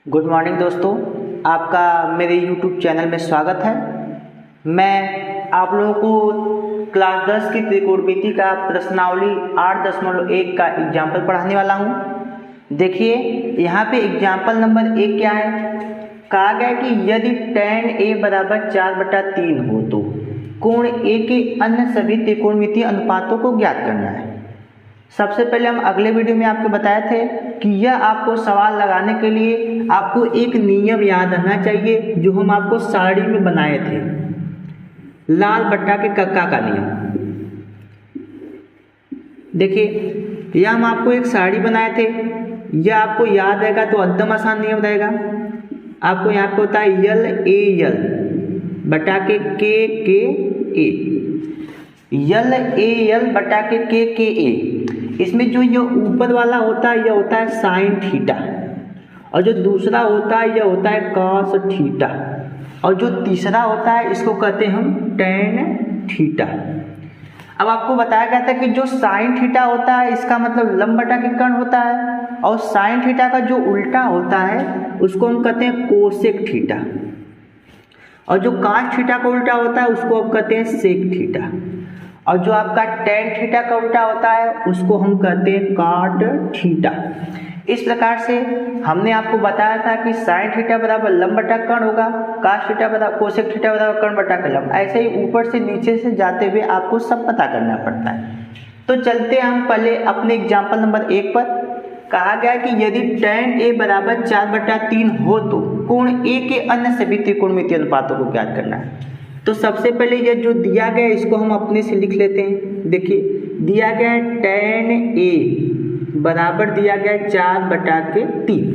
Good morning दोस्तों, आपका मेरे YouTube चैनल में स्वागत है। मैं आप लोगों को क्लास 10 की त्रिकोणमिति का प्रश्नावली 8.1 का एग्जाम्पल पढ़ाने वाला हूँ। देखिए यहाँ पे एग्जाम्पल नंबर 1 क्या है। कहा गया कि यदि tan A बराबर 4/3 हो तो कोण A के अन्य सभी त्रिकोणमितीय अनुपातों को ज्ञात करना है। सबसे पहले हम अगले वीडियो में आपको बताए थे कि यह आपको सवाल लगाने के लिए आपको एक नियम याद रखना चाहिए जो हम आपको सारणी में बनाए थे, लाल बट्टा के कक्का का नियम। देखिए यह हम आपको एक सारणी बनाए थे, यह आपको याद रहेगा तो एकदम आसान नियम रहेगा। आपको यहाँ पे होता है यल ए यल बटा के ए, यल ए यल बटा के ए। इसमें जो ये ऊपर वाला होता है यह होता है साइन थीटा, और जो दूसरा होता है यह होता है कॉस थीटा, और जो तीसरा होता है इसको कहते हैं हम टेन थीटा। अब आपको बताया गया था कि जो साइन थीटा होता है इसका मतलब लंब बटा के कर्ण होता है, और साइन थीटा का जो उल्टा होता है उसको हम कहते हैं कोसेक थीटा, और जो कॉस थीटा का उल्टा होता है उसको हम कहते हैं सेक थीटा, और जो आपका टेन थीटा का उल्टा होता है उसको हम कहते हैं कॉट थीटा। इस प्रकार से हमने आपको बताया था कि साइन थीटा बराबर लंब बटा कर्ण होगा, कॉस थीटा बराबर कोसेक थीटा बराबर कर्ण बटा का लंब। ऐसे ही ऊपर से नीचे से जाते हुए आपको सब पता करना पड़ता है। तो चलते हैं हम पहले अपने एग्जाम्पल नंबर 1 पर। कहा गया कि यदि tan A बराबर 4/3 हो तो कोण A के अन्य सभी त्रिकोणमितीय अनुपातों को ज्ञात करना है। तो सबसे पहले ये जो दिया गया है इसको हम अपने से लिख लेते हैं। देखिए दिया गया है tan A बराबर दिया गया है 4/3।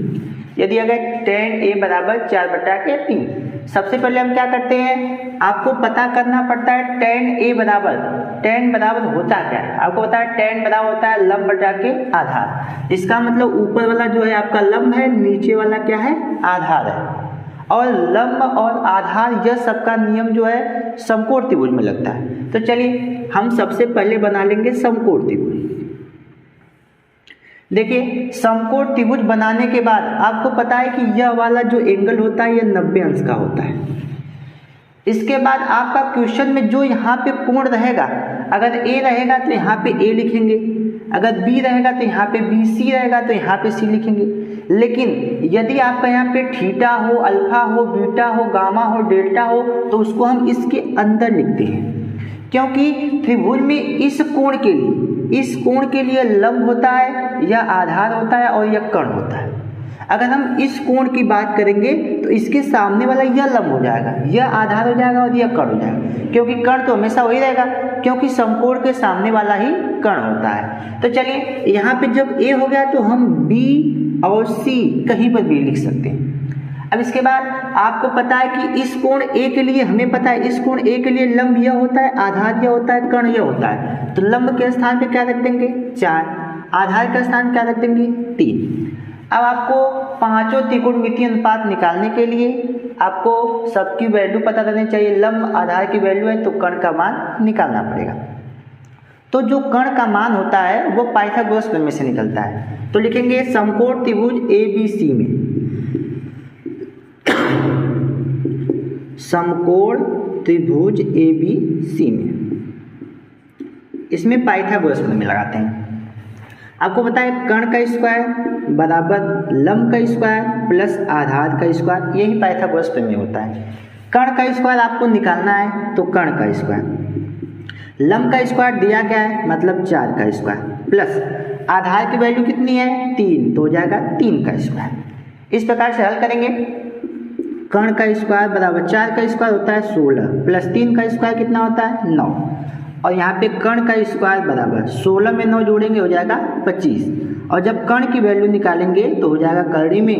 ये दिया गया tan A बराबर 4/3। सबसे पहले हम क्या करते हैं, आपको पता करना पड़ता है tan बराबर होता क्या है। आपको पता है tan बराबर होता है लंब बटा के आधार। इसका मतलब ऊपर वाला जो है आपका लंब है, नीचे वाला क्या है आधार है, और लंब और आधार यह सबका नियम जो है समकोण त्रिभुज में लगता है। तो चलिए हम सबसे पहले बना लेंगे समकोण त्रिभुज। देखिए समकोण त्रिभुज बनाने के बाद आपको पता है कि यह वाला जो एंगल होता है यह 90 अंश का होता है। इसके बाद आपका क्वेश्चन में जो यहाँ पे कोण रहेगा, अगर A रहेगा तो यहाँ पे A लिखेंगे, अगर B रहेगा तो यहाँ पे B, C रहेगा तो यहाँ पे C लिखेंगे। लेकिन यदि आपका यहाँ पे थीटा हो, अल्फा हो, बीटा हो, गामा हो, डेल्टा हो तो उसको हम इसके अंदर लिखते हैं, क्योंकि त्रिभुज में इस कोण के लिए लंब होता है, यह आधार होता है और यह कर्ण होता है। अगर हम इस कोण की बात करेंगे तो इसके सामने वाला यह लंब हो जाएगा, यह आधार हो जाएगा और यह कर्ण हो जाएगा, क्योंकि कर्ण तो हमेशा वही रहेगा क्योंकि समकोण के सामने वाला ही कर्ण होता है। तो चलिए यहाँ पे जब A हो गया तो हम B और C कहीं पर भी लिख सकते हैं। अब इसके बाद आपको पता है कि इस कोण A के लिए हमें पता है इस कोण A के लिए लंब यह होता है, आधार यह होता है, कर्ण यह होता है। तो लंब के स्थान पे क्या रख देंगे 4, आधार का स्थान क्या रख देंगे 3। अब आपको पांचों त्रिकोणमितीय अनुपात निकालने के लिए आपको सबकी वैल्यू पता रहनी चाहिए। लंब आधार की वैल्यू है तो कर्ण का मान निकालना पड़ेगा। तो जो कर्ण का मान होता है वो पाइथागोरस प्रमेय से निकलता है। तो लिखेंगे समकोण त्रिभुज ABC में, समकोण त्रिभुज ABC में, इसमें पाइथागोरस प्रमेय लगाते हैं। आपको पता है कर्ण का स्क्वायर बराबर लंब का स्क्वायर प्लस आधार का स्क्वायर, यही पाइथागोरस प्रमेय होता है। कर्ण का स्क्वायर आपको निकालना है तो कर्ण का स्क्वायर, लंब का स्क्वायर दिया गया है मतलब 4 का स्क्वायर, प्लस आधार की वैल्यू कितनी है 3 तो हो जाएगा 3 का स्क्वायर। इस प्रकार से हल करेंगे। कर्ण का स्क्वायर बराबर 4 का स्क्वायर होता है 16 प्लस 3 का स्क्वायर कितना होता है 9, और यहाँ पे कर्ण का स्क्वायर बराबर 16 में 9 जोड़ेंगे हो जाएगा 25, और जब कर्ण की वैल्यू निकालेंगे तो हो जाएगा करड़ी में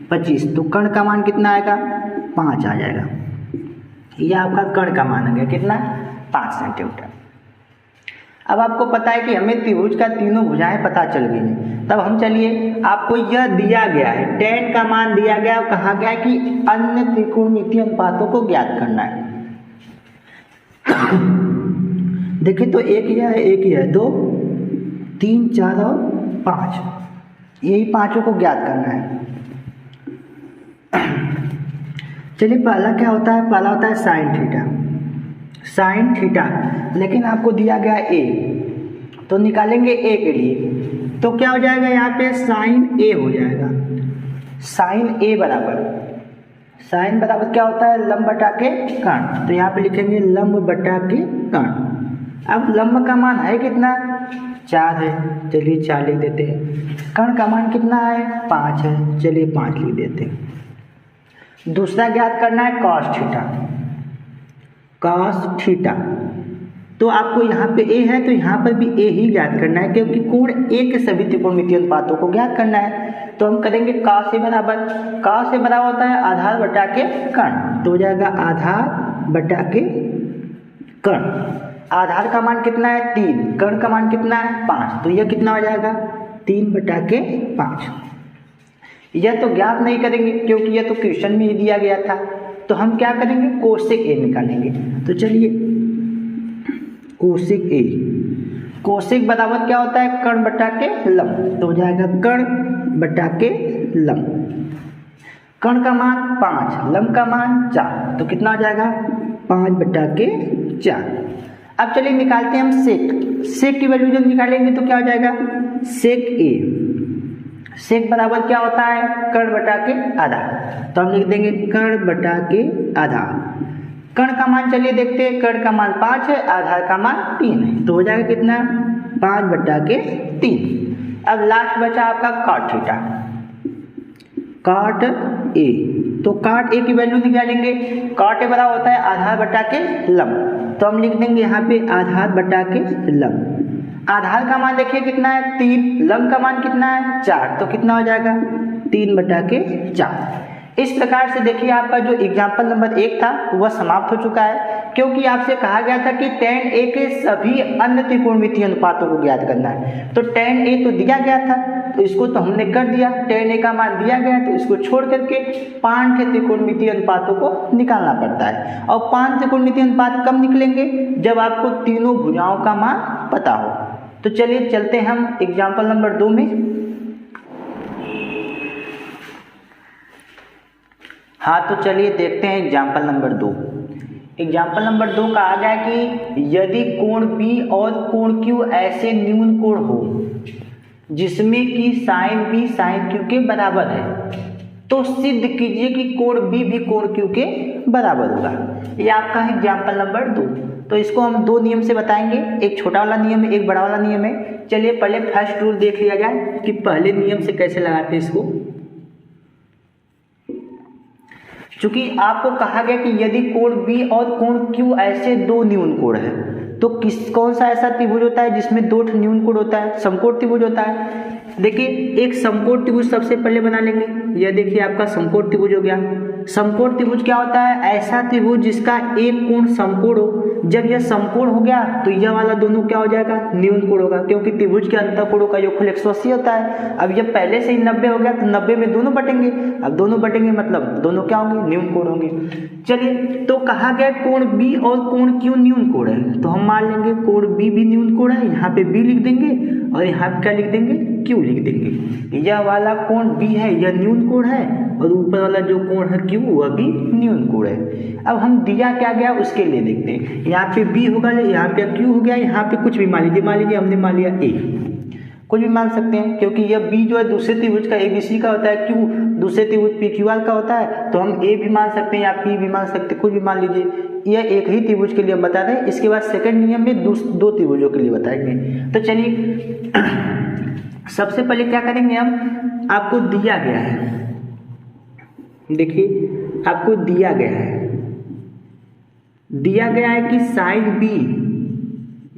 25, तो कर्ण का मान कितना आएगा 5 आ जाएगा। यह आपका कर्ण का मान आ गया कितना 5 सेंटीमीटर। अब आपको पता है कि हमें त्रिभुज का तीनों भुजाएं पता चल गई हैं। तब हम चलिए आपको यह दिया गया है tan का मान दिया गया और कहा गया कि अन्य त्रिकोणमितीय अनुपातों को ज्ञात करना है। देखिए तो एक ही है 2, 3, 4 और 5, यही पांचों को ज्ञात करना है। चलिए पहला क्या होता है, पहला होता है साइन थीटा, साइन थीटा, लेकिन आपको दिया गया ए, तो निकालेंगे ए के लिए, तो क्या हो जाएगा यहाँ पे साइन ए हो जाएगा, साइन ए बराबर, साइन बराबर क्या होता है लंब बटा के कर्ण, तो यहाँ पे लिखेंगे लंब बटा के कर्ण। अब लंब का मान है कितना 4 है, चलिए 4 लिख देते हैं। कर्ण का मान कितना है 5 है, चलिए 5 लिख देते हैं। दूसरा ज्ञात करना है कॉस थीटा, कॉस थीटा, तो आपको यहाँ पे ए है तो यहाँ पर भी ए ही ज्ञात करना है, क्योंकि कोण ए के सभी त्रिकोणमितीय अनुपातों को ज्ञात करना है। तो हम करेंगे कॉस ए बराबर, कॉस ए बराबर होता है आधार बटा के कर्ण, तो हो जाएगा आधार बटा के कर्ण। आधार का मान कितना है 3, कर्ण का मान कितना है 5, तो यह कितना हो जाएगा 3 बटा के 5। यह तो ज्ञात नहीं करेंगे क्योंकि यह तो क्वेश्चन में ही दिया गया था, तो हम क्या करेंगे कोसेक ए निकालेंगे। तो चलिए कोसेक ए, कोसेक बराबर क्या होता है कर्ण बटा के लंब, तो हो जाएगा कर्ण बटा के लंब। कर्ण का मान 5, लंब का मान 4, तो कितना हो जाएगा 5 बटा के 4। अब चलिए निकालते हैं हम सेक, सेक की वैल्यू जब निकालेंगे तो क्या हो जाएगा सेक ए, सेक बराबर क्या होता है कर्ण बटा के आधा, तो हम लिख देंगे कर्ण बटा के आधा। कर्ण का मान चलिए देखते हैं, कर्ण का मान 5 है, आधार का मान 3 है, तो हो जाएगा कितना 5 बटा के 3। अब लास्ट बचा आपका कॉट थीटा, कॉट ए, तो कॉट ए की वैल्यू निकालेंगे, कॉट ए बराबर होता है आधार बटा के लंब, तो हम लिख देंगे यहाँ पे आधार बटा के लंब। आधार का मान देखिए कितना है 3, लंब का मान कितना है 4, तो कितना हो जाएगा 3 बटा के 4। इस प्रकार से देखिए आपका जो एग्जाम्पल नंबर 1 था वह समाप्त हो चुका है, क्योंकि आपसे कहा गया था कि tan a के सभी अन्य त्रिकोणमितीय अनुपातों को ज्ञात करना है। तो tan a तो दिया गया था, तो इसको तो हमने कर दिया, tan a का मान दिया गया तो इसको छोड़ करके 5 त्रिकोणमितीय अनुपातों को निकालना पड़ता है। और 5 त्रिकोणमितीय अनुपात कब निकलेंगे जब आपको तीनों भुजाओं का मान पता हो। तो चलिए चलते हैं हम एग्जाम्पल नंबर 2 में। हाँ तो चलिए देखते हैं एग्जाम्पल नंबर 2। एग्जाम्पल नंबर 2 का आ गया कि यदि कोण B और कोण Q ऐसे न्यून कोण हो जिसमें कि साइन B साइन Q के बराबर है, तो सिद्ध कीजिए कि कोण B भी कोण Q के बराबर होगा। ये आपका है एग्जाम्पल नंबर 2। तो इसको हम 2 नियम से बताएंगे, एक छोटा वाला नियम है, एक बड़ा वाला नियम है। चलिए पहले फर्स्ट रूल देख लिया जाए कि पहले नियम से कैसे लगाते हैं इसको। चूंकि आपको कहा गया कि यदि कोण B और कोण Q ऐसे 2 न्यून कोण है, तो कौन सा ऐसा त्रिभुज होता है जिसमें 2 न्यून कोण होता है, समकोण त्रिभुज होता है। देखिए एक समकोण त्रिभुज सबसे पहले बना लेंगे। यह देखिए आपका समकोण त्रिभुज हो गया। समकोण त्रिभुज क्या होता है, ऐसा त्रिभुज जिसका एक कोण समकोण हो। जब यह समकोण हो गया तो यह वाला दोनों क्या हो जाएगा, न्यून कोण होगा, क्योंकि त्रिभुज के अंतःकोणों का योगफल 180 होता है। अब जब पहले से ही 90 हो गया तो 90 में दोनों बटेंगे। अब दोनों बटेंगे मतलब दोनों क्या होंगे, न्यून कोण होंगे। चलिए तो कहा गया कोण B और कोण Q न्यून कोण है, तो हम मान लेंगे कोण B भी न्यून कोण है, यहाँ पे B लिख देंगे और यहाँ पे क्या लिख देंगे, Q लिख देंगे। यह वाला कोण B है यह न्यून कोण है और ऊपर वाला जो कोण है Q वह भी न्यून कोण है। अब हम दिया क्या गया उसके लिए देखते हैं। यहाँ पे B होगा, यहाँ पे Q हो गया, यहाँ पे कुछ भी मान लीजिए हमने मान लिया A, कुछ भी मान सकते हैं क्योंकि यह B जो है दूसरे त्रिभुज का ABC का होता है, Q दूसरे त्रिभुज PQR का होता है, तो हम A भी मान सकते हैं या P भी मान सकते हैं, कुछ भी मान लीजिए। यह एक ही त्रिभुज के लिए हम बता रहे हैं। इसके बाद सेकंड नियम में 2 त्रिभुजों के लिए बताएंगे। तो चलिए सबसे पहले क्या करेंगे हम, आपको दिया गया है, देखिए आपको दिया गया है कि साइन B,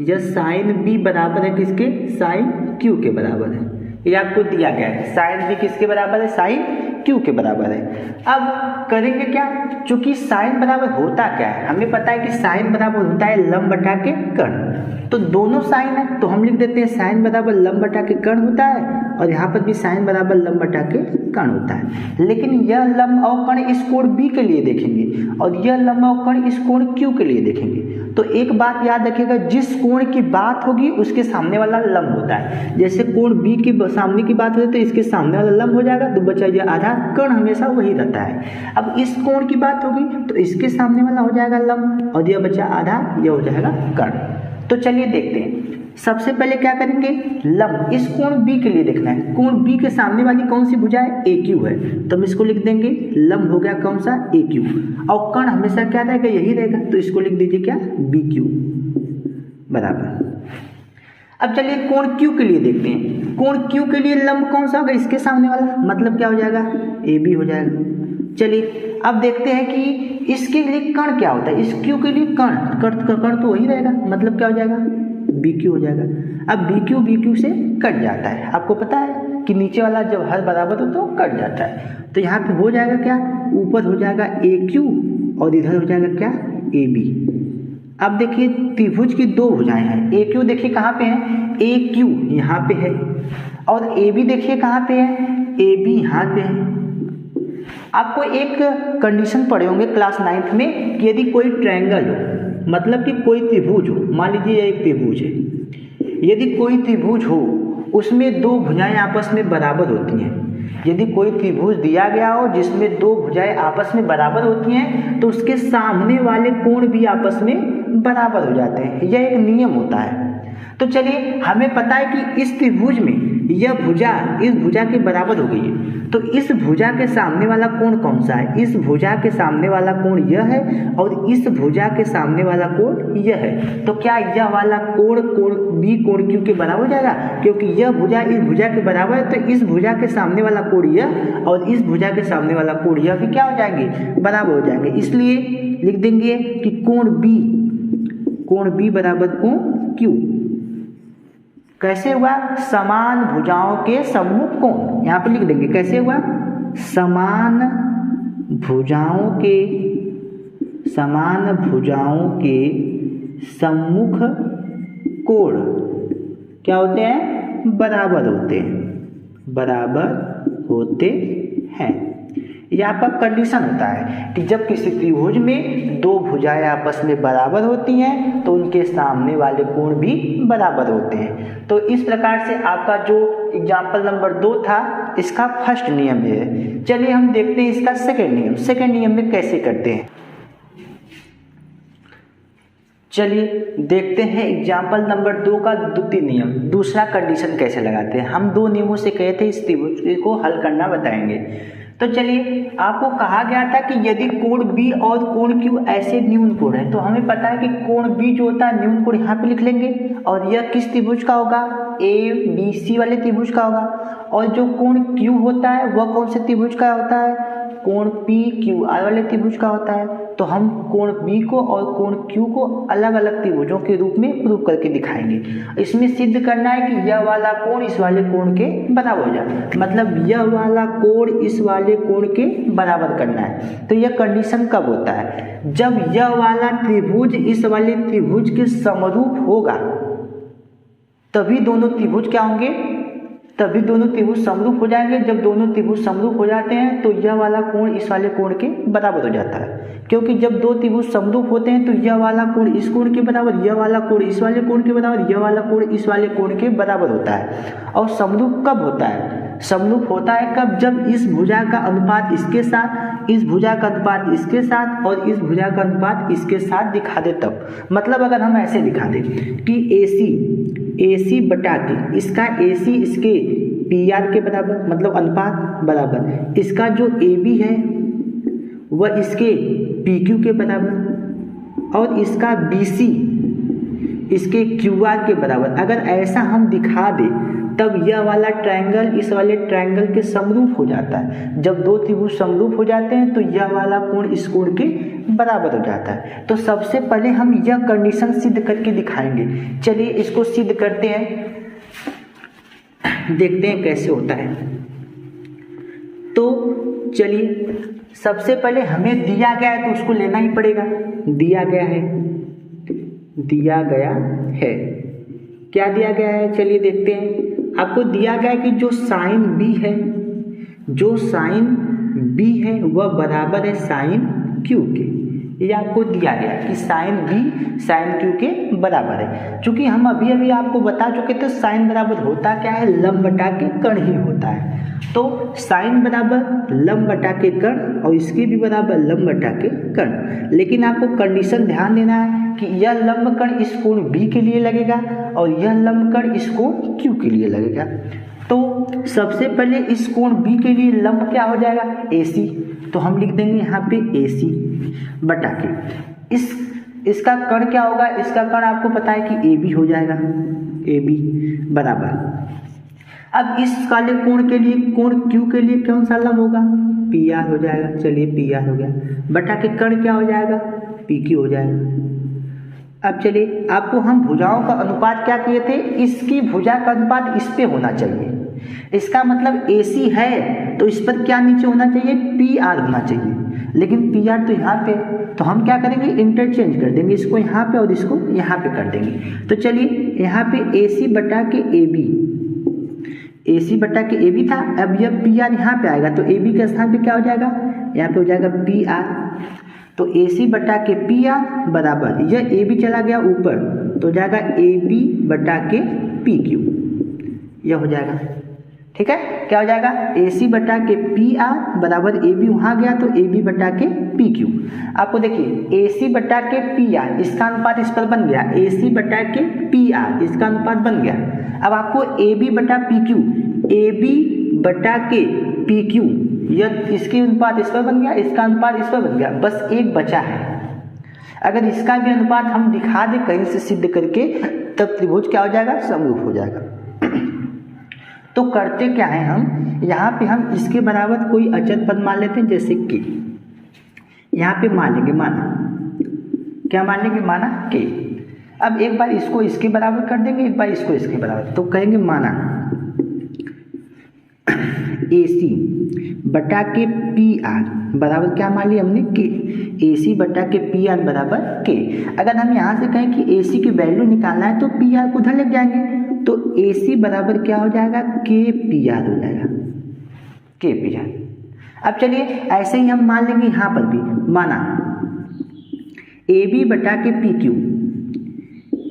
यह साइन B बराबर है किसके, साइन Q के बराबर है। ये आपको दिया गया है, साइन B किसके बराबर है, साइन Q के बराबर है। अब करेंगे क्या, चूंकि साइन बराबर होता क्या है, हमें पता है कि साइन बराबर होता है लंब बटा के कर्ण, तो दोनों साइन है तो हम लिख देते हैं साइन बराबर लंब बटा के कर्ण होता है, और यहाँ पर भी साइन बराबर लंब बटा के कर्ण होता है। लेकिन यह लंब और कर्ण इस कोण B के लिए देखेंगे और यह लंब और कर्ण इस कोण Q के लिए देखेंगे। तो एक बात याद रखिएगा, जिस कोण की बात होगी उसके सामने वाला लंब होता है। जैसे कोण बी के सामने की बात होती है तो इसके सामने वाला लंब हो जाएगा, तो बचा ये आधा कर्ण हमेशा वही रहता है। अब इस कोण की बात होगी तो इसके सामने वाला हो जाएगा लंब और यह बचा आधा, यह हो जाएगा कर्ण। तो चलिए देखते हैं, सबसे पहले क्या करेंगे, लंब इस कोण बी के लिए देखना है। कोण बी के सामने वाली कौन सी भुजा है, ए क्यू है, तो हम इसको लिख देंगे लंब हो गया कौन सा, ए क्यू, और कर्ण हमेशा क्या रहेगा, यही रहेगा, तो इसको लिख दीजिए क्या, बी क्यू बराबर। अब चलिए कोण क्यू के लिए देखते हैं। कोण क्यू के लिए लंब कौन सा होगा, इसके सामने वाला, मतलब क्या हो जाएगा, ए बी हो जाएगा। चलिए अब देखते हैं कि इसके लिए कर्ण क्या होता है, इस क्यू के लिए कर्ण तो वही रहेगा, मतलब क्या हो जाएगा, बी क्यू हो जाएगा। अब बी क्यू से कट जाता है, आपको पता है कि नीचे वाला जब हर बराबर हो तो कट जाता है, तो यहाँ पे हो जाएगा क्या, ऊपर हो जाएगा ए क्यू और इधर हो जाएगा क्या, ए बी। अब देखिए त्रिभुज की दो भुजाएं हैं, ए क्यू देखिए कहाँ पे है, ए क्यू यहाँ पे है, और ए बी देखिए कहाँ पे है, ए बी यहाँ पे है। आपको एक कंडीशन पढ़े होंगे क्लास 9th में कि यदि कोई ट्रायंगल हो, मतलब कि कोई त्रिभुज हो, मान लीजिए यह एक त्रिभुज है, यदि कोई त्रिभुज हो उसमें दो भुजाएं आपस में बराबर होती हैं, यदि कोई त्रिभुज दिया गया हो जिसमें दो भुजाएं आपस में बराबर होती हैं तो उसके सामने वाले कोण भी आपस में बराबर हो जाते हैं, यह एक नियम होता है। तो चलिए हमें पता है कि इस त्रिभुज में यह भुजा इस भुजा के बराबर हो गई है, तो इस भुजा के सामने वाला कोण कौन सा है, इस भुजा के सामने वाला कोण यह है और इस भुजा के सामने वाला कोण यह है। तो क्या यह वाला कोण बी कोण क्यू के बराबर हो जाएगा, क्योंकि यह भुजा इस भुजा के बराबर है, तो इस भुजा के सामने वाला कोण यह और इस भुजा के सामने वाला कोण यह भी क्या हो जाएंगे, बराबर हो जाएंगे। इसलिए लिख देंगे कि कोण बी बराबर कोण क्यू कैसे हुआ, समान भुजाओं के सम्मुख कोण, यहाँ पे लिख देंगे कैसे हुआ, समान भुजाओं के सम्मुख कोण क्या होते हैं, बराबर होते हैं। यह आपका कंडीशन होता है कि जब किसी त्रिभुज में दो भुजाएं आपस में बराबर होती हैं तो उनके सामने वाले कोण भी बराबर होते हैं। तो इस प्रकार से आपका जो एग्जाम्पल नंबर 2 था इसका फर्स्ट नियम ये है। चलिए हम देखते हैं इसका सेकेंड नियम में कैसे करते हैं। चलिए देखते हैं एग्जाम्पल नंबर 2 का द्वितीय नियम, दूसरा कंडीशन कैसे लगाते हैं। हम 2 नियमों से कहे थे इस त्रिभुज को हल करना बताएंगे। तो चलिए आपको कहा गया था कि यदि कोण बी और कोण क्यू ऐसे न्यून कोण है, तो हमें पता है कि कोण बी जो होता है न्यून कोण यहाँ पे लिख लेंगे, और यह किस त्रिभुज का होगा, ए बी सी वाले त्रिभुज का होगा। और जो कोण क्यू होता है वह कौन से त्रिभुज का होता है, कोण पी क्यू आर वाले त्रिभुज का होता है। तो हम कोण बी को और कोण क्यू को अलग अलग त्रिभुजों के रूप में प्रूव करके दिखाएंगे। इसमें सिद्ध करना है कि यह वाला कोण इस वाले कोण के बराबर हो जाए, मतलब यह वाला कोण इस वाले कोण के बराबर करना है। तो यह कंडीशन कब होता है, जब यह वाला त्रिभुज इस वाले त्रिभुज के समरूप होगा, तभी दोनों त्रिभुज क्या होंगे, तभी दोनों त्रिभुज समरूप हो जाएंगे। जब दोनों त्रिभुज समरूप हो जाते हैं तो यह वाला कोण इस वाले कोण के बराबर हो जाता है, क्योंकि जब दो त्रिभुज समरूप होते हैं तो यह वाला कोण इस कोण के बराबर, यह वाला कोण इस वाले कोण के बराबर, यह वाला कोण इस वाले कोण के बराबर होता है। और समरूप कब होता है, समरूप होता है कब, जब इस भुजा का अनुपात इसके साथ, इस भुजा का अनुपात इसके साथ और इस भुजा का अनुपात इसके साथ दिखा दे तब। मतलब अगर हम ऐसे दिखा दें कि AC बटा के इसका AC इसके PR के बराबर, मतलब अनुपात बराबर, इसका जो AB है वह इसके PQ के बराबर और इसका BC इसके QR के बराबर। अगर ऐसा हम दिखा दें तब यह वाला ट्रायंगल इस वाले ट्रायंगल के समरूप हो जाता है। जब दो त्रिभुज समरूप हो जाते हैं तो यह वाला कोण इस कोण के बराबर हो जाता है। तो सबसे पहले हम यह कंडीशन सिद्ध करके दिखाएंगे। चलिए इसको सिद्ध करते हैं, देखते हैं कैसे होता है। तो चलिए सबसे पहले हमें दिया गया है तो उसको लेना ही पड़ेगा। दिया गया है क्या दिया गया है, चलिए देखते हैं। आपको दिया गया है कि जो साइन B है वह बराबर है साइन Q के, ये आपको दिया गया कि साइन बी साइन क्यू के बराबर है। चूंकि हम अभी अभी आपको बता चुके थे साइन बराबर होता क्या है, लंब बटा के कर्ण ही होता है। तो साइन बराबर लंब बटा के कर्ण और इसके भी बराबर लंब बटा के कर्ण। लेकिन आपको कंडीशन ध्यान देना है कि यह लंब कर्ण इस कोण बी के लिए लगेगा और यह लंब कर्ण इस कोण क्यू के लिए लगेगा। तो सबसे पहले इस कोण बी के लिए लंब क्या हो जाएगा, AC। तो हम लिख देंगे यहाँ पे AC बटा के इसका कर्ण क्या होगा, इसका कर्ण आपको पता है कि AB हो जाएगा, AB बराबर। अब इस वाले कोण के लिए, कोण Q के लिए कौन सा लंब होगा, PR हो जाएगा। चलिए PR हो गया, बटा के कर्ण क्या हो जाएगा, PQ हो जाएगा। अब चलिए आपको हम भुजाओं का अनुपात क्या किए थे, इसकी भुजा का अनुपात इस पे होना चाहिए। इसका मतलब AC है तो इस पर क्या नीचे होना चाहिए, PR होना चाहिए। लेकिन PR तो यहाँ पे, तो हम क्या करेंगे, इंटरचेंज कर देंगे, इसको यहाँ पे और इसको यहाँ पे कर देंगे। तो चलिए यहाँ पे AC बटा के AB, AC बटा के AB था। अब यह PR यहाँ पे आएगा तो AB के स्थान पे क्या हो जाएगा, यहाँ पे हो जाएगा PR। तो AC बटा के PR बराबर, यह AB चला गया ऊपर तो हो जाएगा AB बटा के PQ, यह हो जाएगा। ठीक है, क्या हो जाएगा, AC बटा के PR बराबर AB वहाँ गया तो AB बटा के PQ। आपको देखिए AC बटा के PR इसका अनुपात इस पर बन गया, AC बटा के PR इसका अनुपात बन गया। अब आपको AB बटा PQ, AB बटा के PQ, यह इसके अनुपात इस पर बन गया, इसका अनुपात इस पर बन गया, बस एक बचा है। अगर इसका भी अनुपात हम दिखा दें कहीं से सिद्ध करके, तब त्रिभुज क्या हो जाएगा, समरूप हो जाएगा। तो करते क्या है, हम यहाँ पे हम इसके बराबर कोई अचर पद मान लेते हैं, जैसे कि यहाँ पे मान लेंगे, माना क्या मान लेंगे, माना के। अब एक बार इसको इसके बराबर कर देंगे, एक बार इसको इसके बराबर, तो कहेंगे माना AC बटा के PR बराबर क्या मान लिया हमने, के। AC बटा के PR बराबर के। अगर हम यहाँ से कहें कि AC की वैल्यू निकालना है तो PR को उधर ले जाएंगे, तो AC बराबर क्या हो जाएगा, KPR हो जाएगा, KPR। अब चलिए ऐसे ही हम मान लेंगे यहाँ पर भी, माना AB बटा के PQ,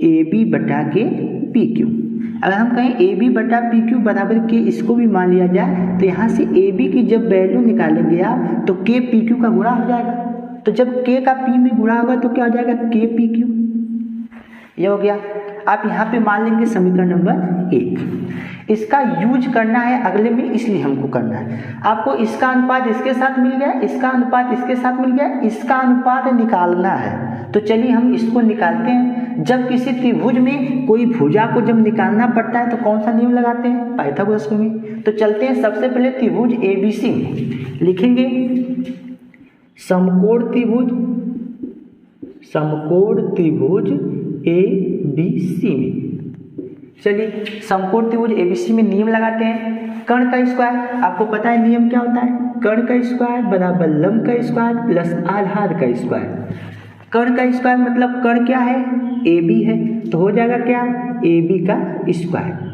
AB बटा के PQ। अगर हम कहें AB बटा PQ बराबर के, इसको भी मान लिया जाए तो यहाँ से AB की जब वैल्यू निकालेंगे आप तो K PQ का गुणा हो जाएगा। तो जब K का P में गुणा होगा तो क्या हो जाएगा, K PQ, ये हो गया। आप यहाँ पे मान लेंगे समीकरण नंबर 1। इसका यूज करना है अगले में, इसलिए हमको करना है। आपको इसका अनुपात इसके साथ मिल गया, इसका अनुपात इसके साथ मिल गया, इसका अनुपात निकालना है। तो चलिए हम इसको निकालते हैं। जब किसी त्रिभुज में कोई भुजा को जब निकालना पड़ता है तो कौन सा नियम लगाते हैं, पाइथागोरस में। तो चलते हैं सबसे पहले त्रिभुज ABC में, लिखेंगे समकोण त्रिभुज, समकोण त्रिभुज ABC में। चलिए समकोण त्रिभुज ABC में नियम लगाते हैं। कर्ण का स्क्वायर, आपको पता है नियम क्या होता है, कर्ण का स्क्वायर बराबर लंब का स्क्वायर प्लस आधार का स्क्वायर। कर्ण का स्क्वायर मतलब कर्ण क्या है, AB है, तो हो जाएगा क्या, AB का स्क्वायर।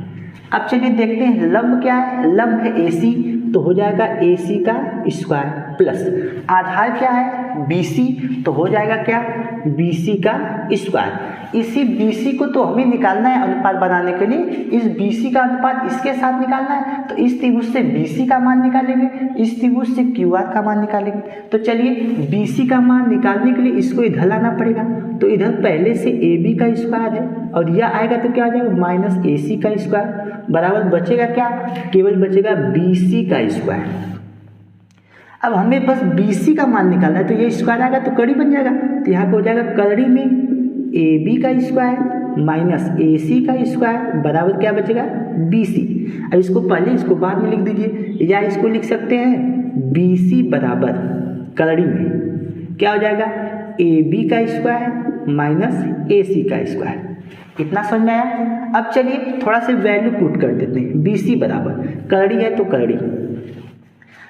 अब चलिए देखते हैं लंब क्या है, लंब है AC, तो हो जाएगा AC का स्क्वायर प्लस आधार क्या है BC, तो हो जाएगा क्या, BC का स्क्वायर। इसी BC को तो हमें निकालना है अनुपात बनाने के लिए, इस BC का अनुपात इसके साथ निकालना है, तो इस त्रिभुज से BC का मान निकालेंगे, इस त्रिभुज से QR का मान निकालेंगे। तो चलिए BC का मान निकालने के लिए इसको इधर लाना पड़ेगा, तो इधर पहले से AB का स्क्वायर है और यह आएगा तो क्या आ जाएगा, माइनस AC का स्क्वायर बराबर बचेगा क्या, केवल बचेगा BC का स्क्वायर। अब हमें बस BC का मान निकालना है, तो ये स्क्वायर आएगा तो कड़ी बन जाएगा, तो यहाँ पे हो जाएगा कड़ी में AB का स्क्वायर माइनस AC का स्क्वायर बराबर क्या बचेगा, BC। अब इसको पहले इसको बाद में लिख दीजिए, या इसको लिख सकते हैं BC बराबर कड़ी में क्या हो जाएगा, AB का स्क्वायर माइनस AC का स्क्वायर। इतना समझ में आया। अब चलिए थोड़ा सा वैल्यू पुट कर देते हैं। BC बराबर कड़ी है तो कड़ी,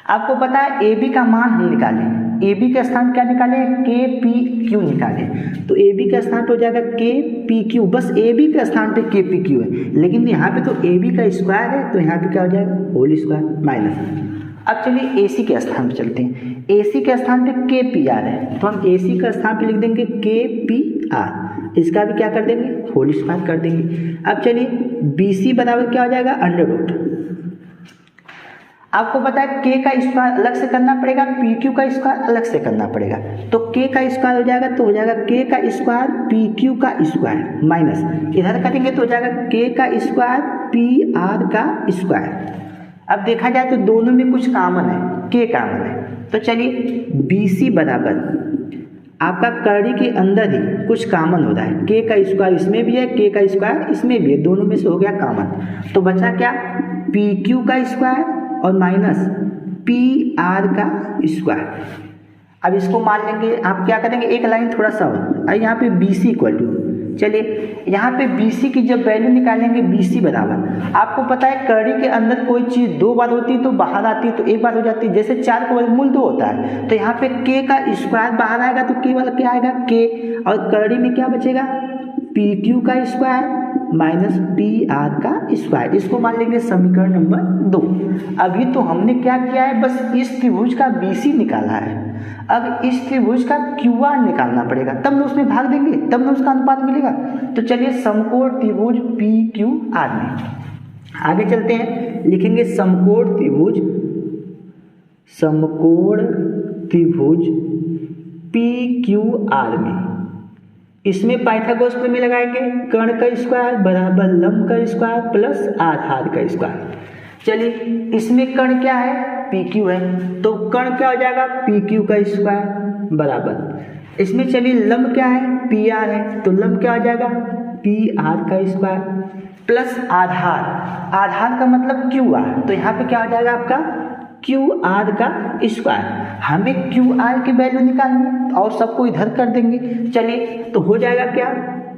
आपको पता है AB का मान हम निकालें, AB का स्थान क्या निकाले, KPQ निकाले, तो AB का स्थान हो जाएगा KPQ, बस AB के स्थान पे KPQ है, लेकिन यहाँ पे तो AB का स्क्वायर है तो यहाँ पे क्या हो जाएगा, होल स्क्वायर माइनस। अब चलिए AC के स्थान पे चलते हैं। ए सी के स्थान पे के पी आर है, तो हम ए सी का स्थान पे लिख देंगे के पी आर, इसका भी क्या कर देंगे, होल स्क्वायर कर देंगे। अब चलिए बी सी बराबर क्या हो जाएगा, अंडर रूट। आपको पता है के का स्क्वायर अलग से करना पड़ेगा, पी क्यू का स्क्वायर अलग से करना पड़ेगा, तो के का स्क्वायर हो जाएगा तो हो जाएगा के का स्क्वायर पी क्यू का स्क्वायर माइनस इधर करेंगे तो हो जाएगा के का स्क्वायर पी आर का स्क्वायर। अब देखा जाए तो दोनों में कुछ कॉमन है, के कॉमन है, तो चलिए बी सी बराबर आपका कड़ी के अंदर ही कुछ कॉमन हो रहा है, के का स्क्वायर इसमें भी है, के का स्क्वायर इसमें भी है, दोनों में से हो गया कॉमन, तो बचा क्या, पी क्यू का स्क्वायर और माइनस पी आर का स्क्वायर। अब इसको मान लेंगे, आप क्या करेंगे, एक लाइन थोड़ा सा और यहाँ पे बी सी इक्वल टू, चलिए यहाँ पे बी सी की जब वैल्यू निकालेंगे बी सी बराबर, आपको पता है कड़ी के अंदर कोई चीज़ दो बार होती है तो बाहर आती है तो एक बार हो जाती है, जैसे 4 का वर्गमूल 2 होता है, तो यहाँ पे के का स्क्वायर बाहर आएगा तो के वाला क्या आएगा के, और कड़ी में क्या बचेगा, पी क्यू का स्क्वायर माइनस पी आर का स्क्वायर, इसको मान लेंगे समीकरण नंबर 2। अभी तो हमने क्या किया है, बस इस त्रिभुज का बी सी निकाला है, अब इस त्रिभुज का क्यू आर निकालना पड़ेगा, तब ना उसमें भाग देंगे, तब ना उसका अनुपात मिलेगा। तो चलिए समकोण त्रिभुज पी क्यू आर में आगे चलते हैं, लिखेंगे समकोण त्रिभुज पी क्यू आर में, इसमें पाइथागोरस प्रमेय लगाएंगे, कर्ण का स्क्वायर बराबर लंब का स्क्वायर प्लस आधार का स्क्वायर। चलिए इसमें कर्ण क्या है, पी क्यू है, तो कर्ण क्या हो जाएगा, पी क्यू का स्क्वायर बराबर, इसमें चलिए लंब क्या है, पी आर है, तो लंब क्या हो जाएगा, पी आर का स्क्वायर प्लस आधार का मतलब क्यू आर, तो यहाँ पे क्या हो जाएगा आपका क्यू आर का स्क्वायर। हमें क्यू आर की वैल्यू निकालनी है और सबको इधर कर देंगे, चलिए तो हो जाएगा क्या,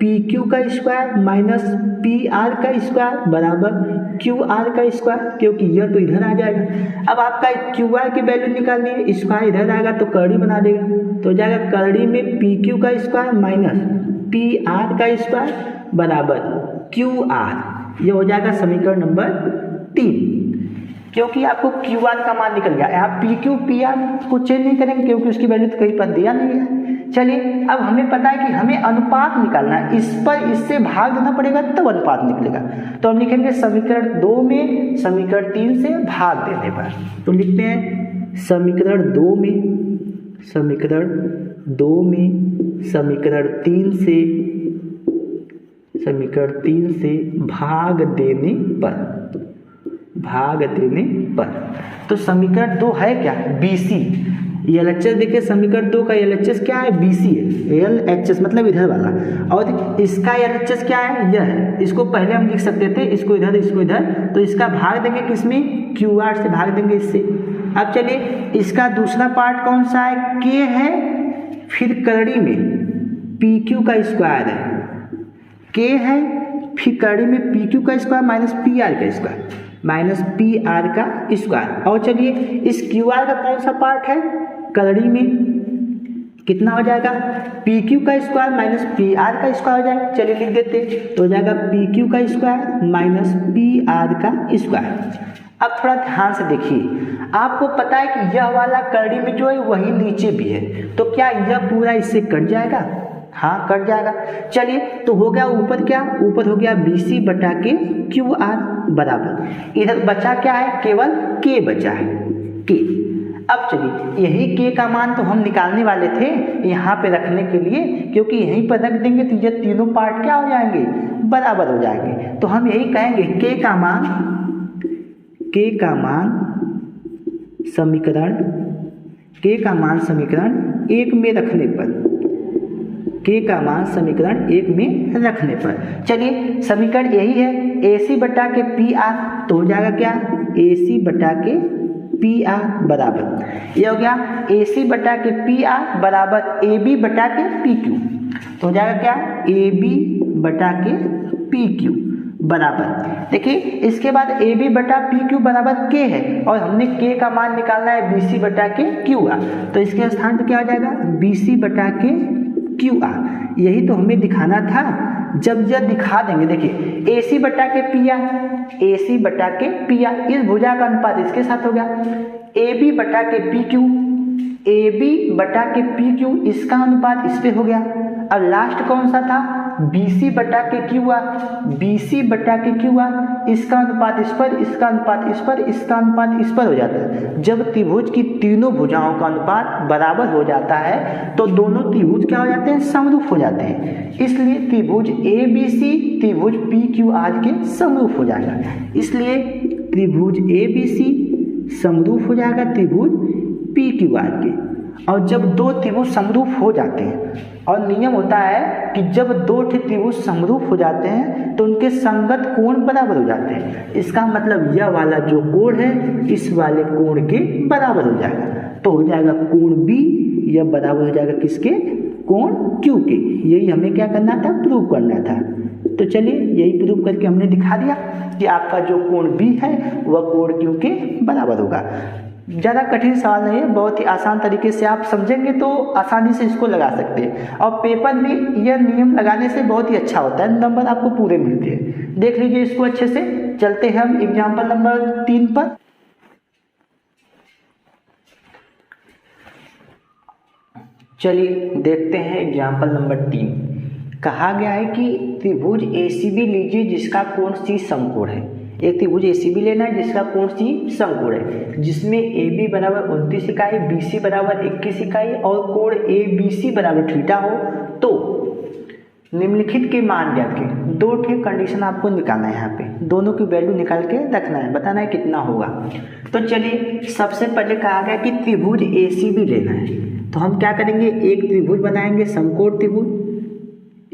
पी क्यू का स्क्वायर माइनस पी आर का स्क्वायर बराबर क्यू आर का स्क्वायर, क्योंकि यह तो इधर आ जाएगा। अब आपका क्यू आर की वैल्यू निकालनी है, स्क्वायर इधर आएगा तो कड़ी बना देगा, तो हो जाएगा कड़ी में पी क्यू का स्क्वायर माइनस पी आर का स्क्वायर बराबर क्यू आर, ये हो जाएगा समीकरण नंबर 3, क्योंकि आपको क्यू आर का मान निकल गया। यहाँ पी क्यू पी आर को चेंज नहीं करेंगे क्योंकि उसकी वैल्यू तो कहीं पर दिया नहीं है। चलिए अब हमें पता है कि हमें अनुपात निकालना है, इस पर इससे भाग देना पड़ेगा तब अनुपात निकलेगा, तो हम लिखेंगे समीकरण 2 में समीकरण 3 से भाग देने पर, तो लिखते हैं समीकरण 2 में समीकरण 3 से भाग देने पर, तो समीकरण 2 है क्या, बी सी, एलएचएस देखिए समीकरण 2 का एलएचएस क्या है, बी सी है, एलएचएस मतलब इधर वाला, और इसका एलएचएस क्या है, यह है, इसको पहले हम लिख सकते थे, इसको इधर, तो इसका भाग देंगे किसमें, क्यू आर से भाग देंगे इससे। अब चलिए इसका दूसरा पार्ट कौन सा है, के है, फिर कड़ी में पी क्यू का स्क्वायर है, के है, फिर कड़ी में पी क्यू का स्क्वायर माइनस पी आर का स्क्वायर माइनस पी आर का स्क्वायर, और चलिए इस क्यू आर का कौन सा पार्ट है, कड़ी में कितना हो जाएगा, पी क्यू का स्क्वायर माइनस पी आर का स्क्वायर हो जाएगा, चलिए लिख देते, तो हो जाएगा पी क्यू का स्क्वायर माइनस पी आर का स्क्वायर। अब थोड़ा ध्यान से देखिए, आपको पता है कि यह वाला कड़ी में जो है वही नीचे भी है, तो क्या यह पूरा इससे कट जाएगा, हाँ कट जाएगा। चलिए तो हो गया ऊपर क्या, ऊपर हो गया बी सी बटा के क्यू आर बराबर, इधर बचा क्या है, केवल के बचा है, के। अब चलिए यही के का मान तो हम निकालने वाले थे यहाँ पे रखने के लिए, क्योंकि यहीं पर रख देंगे तो ये तीनों पार्ट क्या हो जाएंगे, बराबर हो जाएंगे, तो हम यही कहेंगे के का मान समीकरण 1 में रखने पर, के का मान समीकरण 1 में रखने पर, चलिए समीकरण यही है, ए सी बटा के पी आर, तो हो जाएगा क्या, ए सी बटा के पी आर बराबर, ये हो गया ए सी बटा के पी आर बराबर ए बी बटा के पी क्यू, तो हो जाएगा क्या, ए बी बटा के पी क्यू बराबर, देखिए इसके बाद ए बी बटा पी क्यू बराबर के है, और हमने के का मान निकालना है बी सी बटा के क्यू आर, तो इसके स्थान पर क्या हो जाएगा, बी सी बटा के क्यू आर, यही तो हमें दिखाना था। जब यह दिखा देंगे, देखिए ए सी बटा के पी आर, ए सी बटा के पी आर, इस भुजा का अनुपात इसके साथ हो गया, ए बी बटा के पी क्यू, ए बी बटा के पी क्यू, इसका अनुपात इस पे हो गया। अब लास्ट कौन सा था, बी सी बटा के क्यू हुआ, बी सी बटा के क्यू हुआ, इसका अनुपात इस पर, इसका अनुपात इस पर, इसका अनुपात इस पर हो जाता है। जब त्रिभुज की तीनों भुजाओं का अनुपात बराबर हो जाता है तो दोनों त्रिभुज क्या हो जाते हैं, समरूप हो जाते हैं। इसलिए त्रिभुज ए बी सी त्रिभुज पी क्यू आर के समरूप हो जाएगा। इसलिए त्रिभुज ए बी सी समरूप हो जाएगा त्रिभुज पी क्यू आर के। और जब दो त्रिभुज समरूप हो जाते हैं, और नियम होता है कि जब दो त्रिभुज समरूप हो जाते हैं तो उनके संगत कोण बराबर हो जाते हैं। इसका मतलब यह वाला जो कोण है इस वाले कोण के बराबर हो जाएगा, तो हो जाएगा कोण बी, यह बराबर हो जाएगा किसके, कोण क्यू के। यही हमें क्या करना था, प्रूव करना था। तो चलिए यही प्रूव करके हमने दिखा दिया कि आपका जो कोण बी है वह कोण क्यू के बराबर होगा। ज़्यादा कठिन सवाल नहीं है, बहुत ही आसान तरीके से आप समझेंगे तो आसानी से इसको लगा सकते हैं। और पेपर में यह नियम लगाने से बहुत ही अच्छा होता है, नंबर आपको पूरे मिलते हैं। देख लीजिए इसको अच्छे से। चलते हैं हम एग्जाम्पल नंबर 3 पर। चलिए देखते हैं एग्जाम्पल नंबर 3। कहा गया है कि त्रिभुज एसीबी लीजिए जिसका कोण सी समकोण है। एक त्रिभुज एसीबी लेना है जिसका कोण सी समकोण है, जिसमें ए बी बराबर 29 इकाई, बी सी बराबर 21 इकाई और कोण ए बी सी बराबर थीटा हो। तो निम्नलिखित के मान ज्ञात के, दो ठीक कंडीशन आपको निकालना है। यहाँ पे दोनों की वैल्यू निकाल के रखना है, बताना है कितना होगा। तो चलिए सबसे पहले कहा गया कि त्रिभुज एसीबी लेना है, तो हम क्या करेंगे, एक त्रिभुज बनाएंगे समकोण त्रिभुज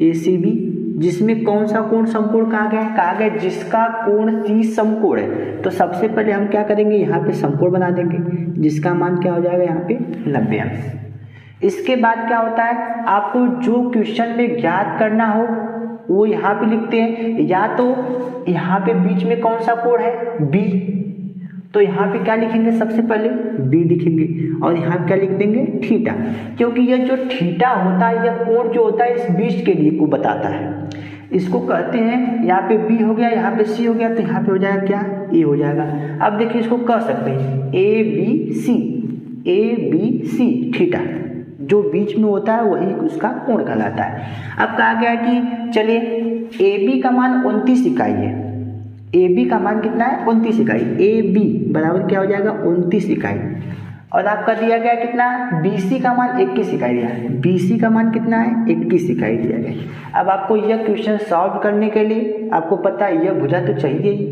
एसीबी, जिसमें कौन सा कोण समकोण कहा गया है, कहा गया जिसका कोण सी समकोण है। तो सबसे पहले हम क्या करेंगे, यहाँ पे समकोण बना देंगे जिसका मान क्या हो जाएगा, यहाँ पे 90 अंश। इसके बाद क्या होता है, आपको जो क्वेश्चन में ज्ञात करना हो वो यहाँ पे लिखते हैं। या तो यहाँ पे बीच में कौन सा कोण है, बी, तो यहाँ पे क्या लिखेंगे, सबसे पहले बी लिखेंगे और यहाँ क्या लिख देंगे, थीटा, क्योंकि यह जो थीटा होता है यह कोण जो होता है इस बीच के लिए को बताता है। इसको कहते हैं, यहाँ पे बी हो गया, यहाँ पे सी हो गया, तो यहाँ पे हो जाएगा क्या, ए हो जाएगा। अब देखिए इसको कह सकते हैं ए बी सी थीटा, जो बीच में होता है वही उसका कोण कहलाता है। अब कहा गया कि चलिए ए बी का मान 29 इकाई है, ए बी का मान कितना है, 29 इकाई, ए बी बराबर क्या हो जाएगा, 29 इकाई। और आपका दिया गया कितना, बी सी का मान 21 इकाई दिया है, बी सी का मान कितना है, 21 इकाई दिया गया। अब आपको यह क्वेश्चन सॉल्व करने के लिए आपको पता है यह भुजा तो चाहिए ही,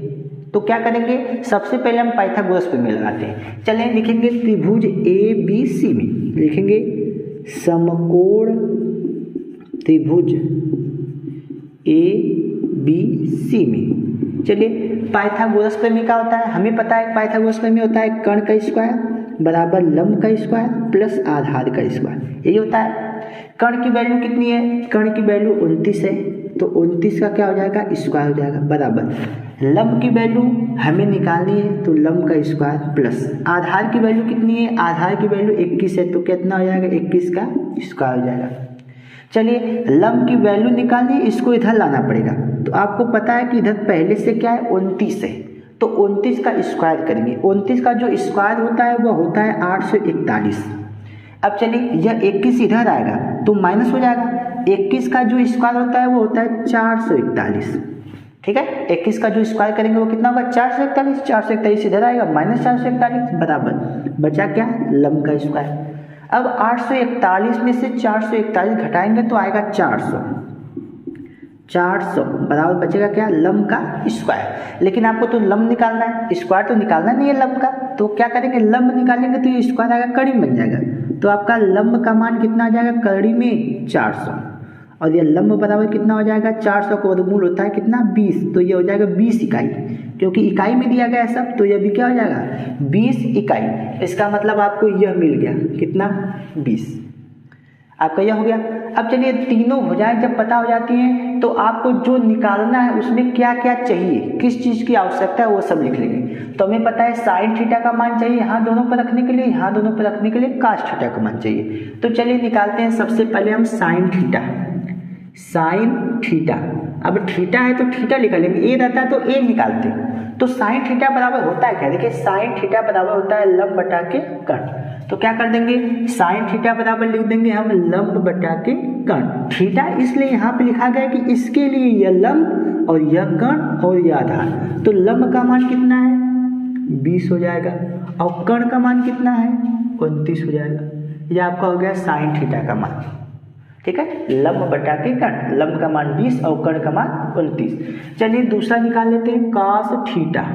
तो क्या करेंगे, सबसे पहले हम पाइथागोरस प्रमेय लगाते हैं। चलें लिखेंगे त्रिभुज ए बी सी में लिखेंगे समकोण त्रिभुज ए बी सी में। चलिए पाइथागोरस प्रमेय क्या होता है, हमें पता है पाइथागोरस प्रमेय होता है कर्ण का स्क्वायर बराबर लंब का स्क्वायर प्लस आधार का स्क्वायर, यही होता है। कर्ण की वैल्यू कितनी है, कर्ण की वैल्यू 29 है, तो 29 का क्या हो जाएगा, स्क्वायर हो जाएगा बराबर लंब की वैल्यू हमें निकालनी है, तो लंब का स्क्वायर प्लस आधार की वैल्यू कितनी है, आधार की वैल्यू 21 है, तो कितना हो जाएगा, 21 का स्क्वायर हो जाएगा। चलिए लंब की वैल्यू निकालनी है, इसको इधर लाना पड़ेगा। तो आपको पता है कि इधर पहले से क्या है, 29 है, तो 29 का स्क्वायर करेंगे। 29 का जो स्क्वायर होता है वह होता है 841। अब चलिए यह 21 इधर आएगा तो माइनस हो जाएगा, 21 का जो स्क्वायर होता है वो होता है 441। ठीक है, 21 का जो स्क्वायर करेंगे वो कितना होगा, 441, 441 इधर आएगा माइनस 441 बराबर बचा क्या, लंब का स्क्वायर। अब 841 में से 441 घटाएंगे तो आएगा 400 बराबर बचेगा क्या, लंब का स्क्वायर। लेकिन आपको तो लंब निकालना है, स्क्वायर तो निकालना नहीं है लंब का, तो क्या करेंगे, लंब निकालेंगे तो ये स्क्वायर आएगा, कड़ी बन जाएगा। तो आपका लंब का मान कितना आ जाएगा, कड़ी में 400, और ये लंब बराबर कितना हो जाएगा, 400 का वर्गमूल होता है कितना, 20, तो ये हो जाएगा 20 इकाई, क्योंकि इकाई में दिया गया है सब, तो ये भी क्या हो जाएगा, 20 इकाई। इसका मतलब आपको यह मिल गया कितना, 20, आपका यह हो गया। अब चलिए तीनों भुजाएं जब पता हो जाती हैं तो आपको जो निकालना है उसमें क्या क्या चाहिए, किस चीज़ की आवश्यकता है वो सब लिख लेंगे। तो हमें पता है साइन थीटा का मान चाहिए यहाँ दोनों पर रखने के लिए, यहाँ दोनों पर रखने के लिए कास थीटा का मान चाहिए। तो चलिए निकालते हैं, सबसे पहले हम साइन थीटा। अब थीटा है तो थीटा निकाल लेंगे, ए रहता है तो ए निकालते हैं। तो साइन थीटा बराबर होता है क्या, देखिए साइन थीटा बराबर होता है लंब बटा के कर्ण। तो क्या कर देंगे, साइन थीटा बराबर लिख देंगे हम लंब बटा के कर्ण। थीटा इसलिए यहाँ पे लिखा गया कि इसके लिए यह लंब और यह कर्ण और यह आधार। तो लंब का मान कितना है 20 हो जाएगा और कर्ण का मान कितना है 29 हो जाएगा। यह आपका हो गया साइन थीटा का मान। ठीक है, लंब बटा के कर्ण, लंब का मान 20 और कर्ण का मान 29। चलिए दूसरा निकाल लेते हैं, कास थीटा।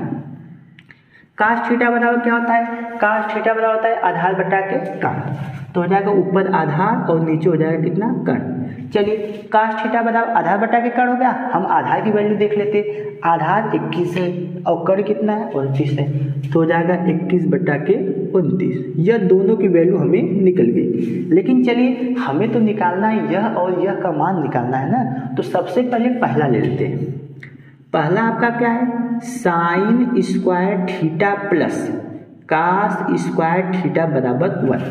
कास थीटा बराबर क्या होता है, कास थीटा बराबर होता है आधार बटा के कर्ण। तो हो जाएगा ऊपर आधार और नीचे हो जाएगा कितना कर्ण। चलिए कास थीटा बराबर आधार बटा के कर्ण हो गया। हम आधार की वैल्यू देख लेते हैं, आधार 21 है और कर्ण कितना है 29 है। तो हो जाएगा 21 बटा के 29। यह दोनों की वैल्यू हमें निकल गई। लेकिन चलिए हमें तो निकालना है यह और यह का मान निकालना है ना। तो सबसे पहले पहला ले लेते हैं। पहला आपका क्या है, sine square theta plus cos square theta बराबर 1।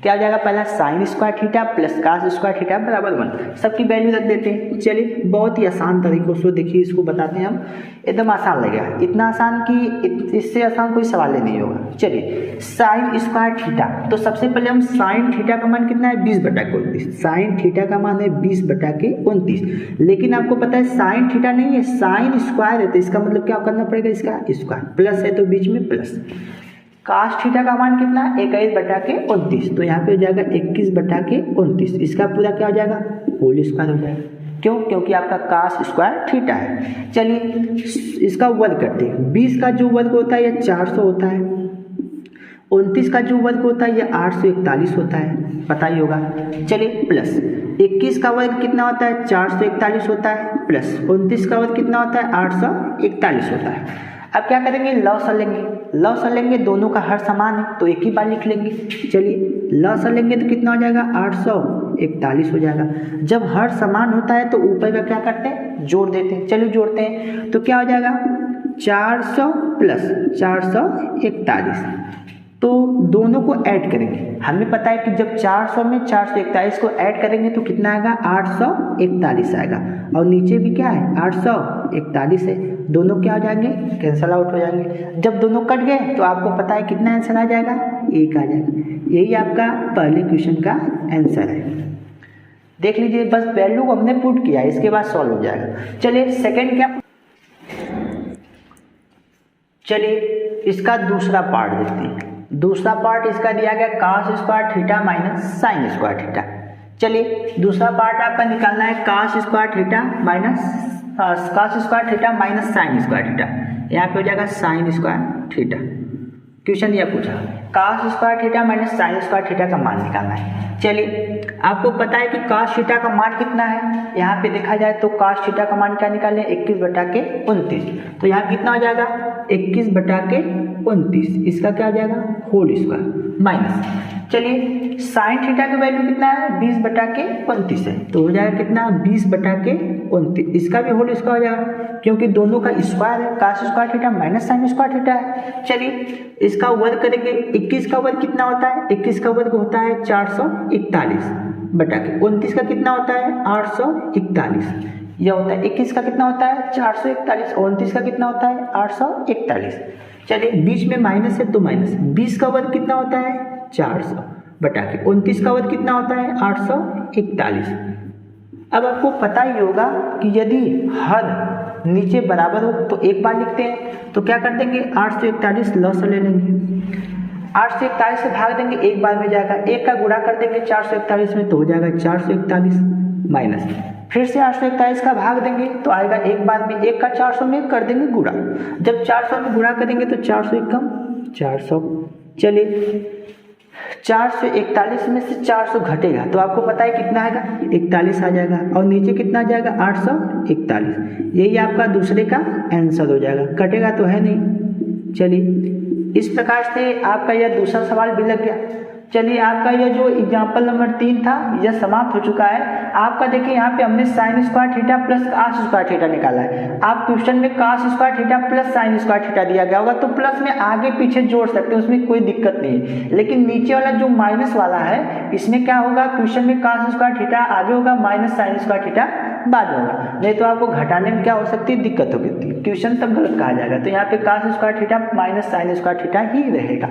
क्या हो जाएगा, पहला sine square theta plus cos square theta बराबर 1। सबकी वैल्यू रख देते हैं। चलिए बहुत ही आसान तरीकों से देखिए इसको बताते हैं हम, एकदम आसान लगेगा, इतना आसान कि इससे आसान कोई सवाल ही नहीं होगा। चलिए साइन स्क्वायर थीटा, तो सबसे पहले हम साइन थीटा का मान कितना है 20 बटा के 29। साइन थीटा का मान है 20 बटा के 29। लेकिन आपको पता है साइन थीटा नहीं है, साइन स्क्वायर है, तो इसका मतलब क्या करना पड़ेगा, इसका स्क्वायर, प्लस है तो बीच में प्लस। कास थीटा का मान कितना है 21 बटा के 29। तो यहाँ पे हो जाएगा 21 बटा के 29। इसका पूरा क्या हो जाएगा होल स्क्वायर हो जाएगा। क्यों, क्योंकि आपका कास स्क्वायर थीटा है। चलिए इसका वर्ग करते हैं। 20 का जो वर्ग होता है यह 400 होता है। 29 का जो वर्ग होता है यह 841 होता है, पता ही होगा। चलिए प्लस 21 का वर्ग कितना होता है 441 होता है, प्लस 29 का वर्ग कितना होता है 841 होता है। अब क्या करेंगे, लॉ लेंगे। लॉ लेंगे, दोनों का हर समान है तो एक ही बार लिख लेंगे। चलिए लॉ लेंगे तो कितना हो जाएगा 841 हो जाएगा। जब हर समान होता है तो ऊपर का क्या करते हैं जोड़ देते हैं। चलिए जोड़ते हैं, तो क्या हो जाएगा 400 प्लस 441। तो दोनों को ऐड करेंगे। हमें पता है कि जब 400 में 441 को ऐड करेंगे तो कितना आएगा 841 आएगा। और नीचे भी क्या है 841 है, दोनों क्या हो जाएंगे कैंसल आउट हो जाएंगे। जब दोनों कट गए तो आपको पता है कितना आंसर आ जाएगा 1 आ जाएगा। यही आपका पहले क्वेश्चन का आंसर है। देख लीजिए, बस वैल्यू को हमने पुट किया, इसके बाद सॉल्व हो जाएगा। चलिए सेकंड क्या, चलिए इसका दूसरा पार्ट देखते हैं। दूसरा पार्ट इसका दिया गया cos square theta minus sine square theta. चलिए दूसरा पार्ट आपका निकालना है cos square theta minus sine square theta. यहाँ पे हो जाएगा साइन स्क्वायर थीटा। क्वेश्चन यह पूछा cos square theta minus sine square theta का मान निकालना है। चलिए आपको पता है कि कास थीटा का मान कितना है, यहाँ पे देखा जाए तो कास थीटा का मान क्या निकालें 21 बटा के 29। तो यहाँ कितना हो जाएगा 21 बटा के 29। इसका क्या हो जाएगा होल स्क्वायर माइनस। चलिए साइन थीटा का वैल्यू कितना है 20 बटा के 29 है, तो हो जाएगा कितना 20 बटा के 29। इसका भी होल स्क्वायर हो जाएगा क्योंकि दोनों का स्क्वायर है, cos square theta minus sine square theta है। चलिए इसका वर्ग करेंगे। 21 का वर्ग कितना होता है, 21 का वर्ग होता है 441 बटा के 29 का कितना होता है 841। यह होता है 21 का कितना होता है 441, 29 का कितना होता है 841। चलिए बीच में माइनस है तो माइनस। 20 का वर्ग कितना होता है 400 बटा के 29 का वर्ग कितना होता है 841। अब आपको पता ही होगा कि यदि हर नीचे बराबर हो तो एक बार लिखते हैं। तो क्या कर देंगे 841 लॉस ले लेंगे, 841 से भाग देंगे, एक बार में जाएगा, एक का गुणा कर देंगे 441 में तो हो जाएगा 441 माइनस, फिर से 841 का भाग देंगे तो आएगा एक बार में, एक का 400 में कर देंगे गुणा। जब 400 में गुणा करेंगे तो 400 एकम 400। चलिए 441 में से 400 घटेगा तो आपको पता है कितना आएगा 41 आ जाएगा और नीचे कितना आ जाएगा 841। यही आपका दूसरे का आंसर हो जाएगा, कटेगा तो है नहीं। चलिए इस प्रकार से आपका यह दूसरा सवाल भी लग गया। चलिए आपका यह जो एग्जाम्पल नंबर 3 था यह समाप्त हो चुका है। आपका देखिए यहाँ पे हमने sine square theta plus cos square theta निकाला है। आप क्वेश्चन में cos square theta plus sine square theta दिया गया होगा तो प्लस में आगे पीछे जोड़ सकते हैं, उसमें कोई दिक्कत नहीं है। लेकिन नीचे वाला जो माइनस वाला है इसमें क्या होगा, क्वेश्चन में कास स्क्वायर थीटा आगे होगा, माइनस साइन स्क्वायर थीटा बाद में होगा, नहीं तो आपको घटाने में क्या हो सकती है, दिक्कत होगी, क्वेश्चन तब गलत कहा जाएगा। तो यहाँ पे cos square theta minus sine square theta ही रहेगा।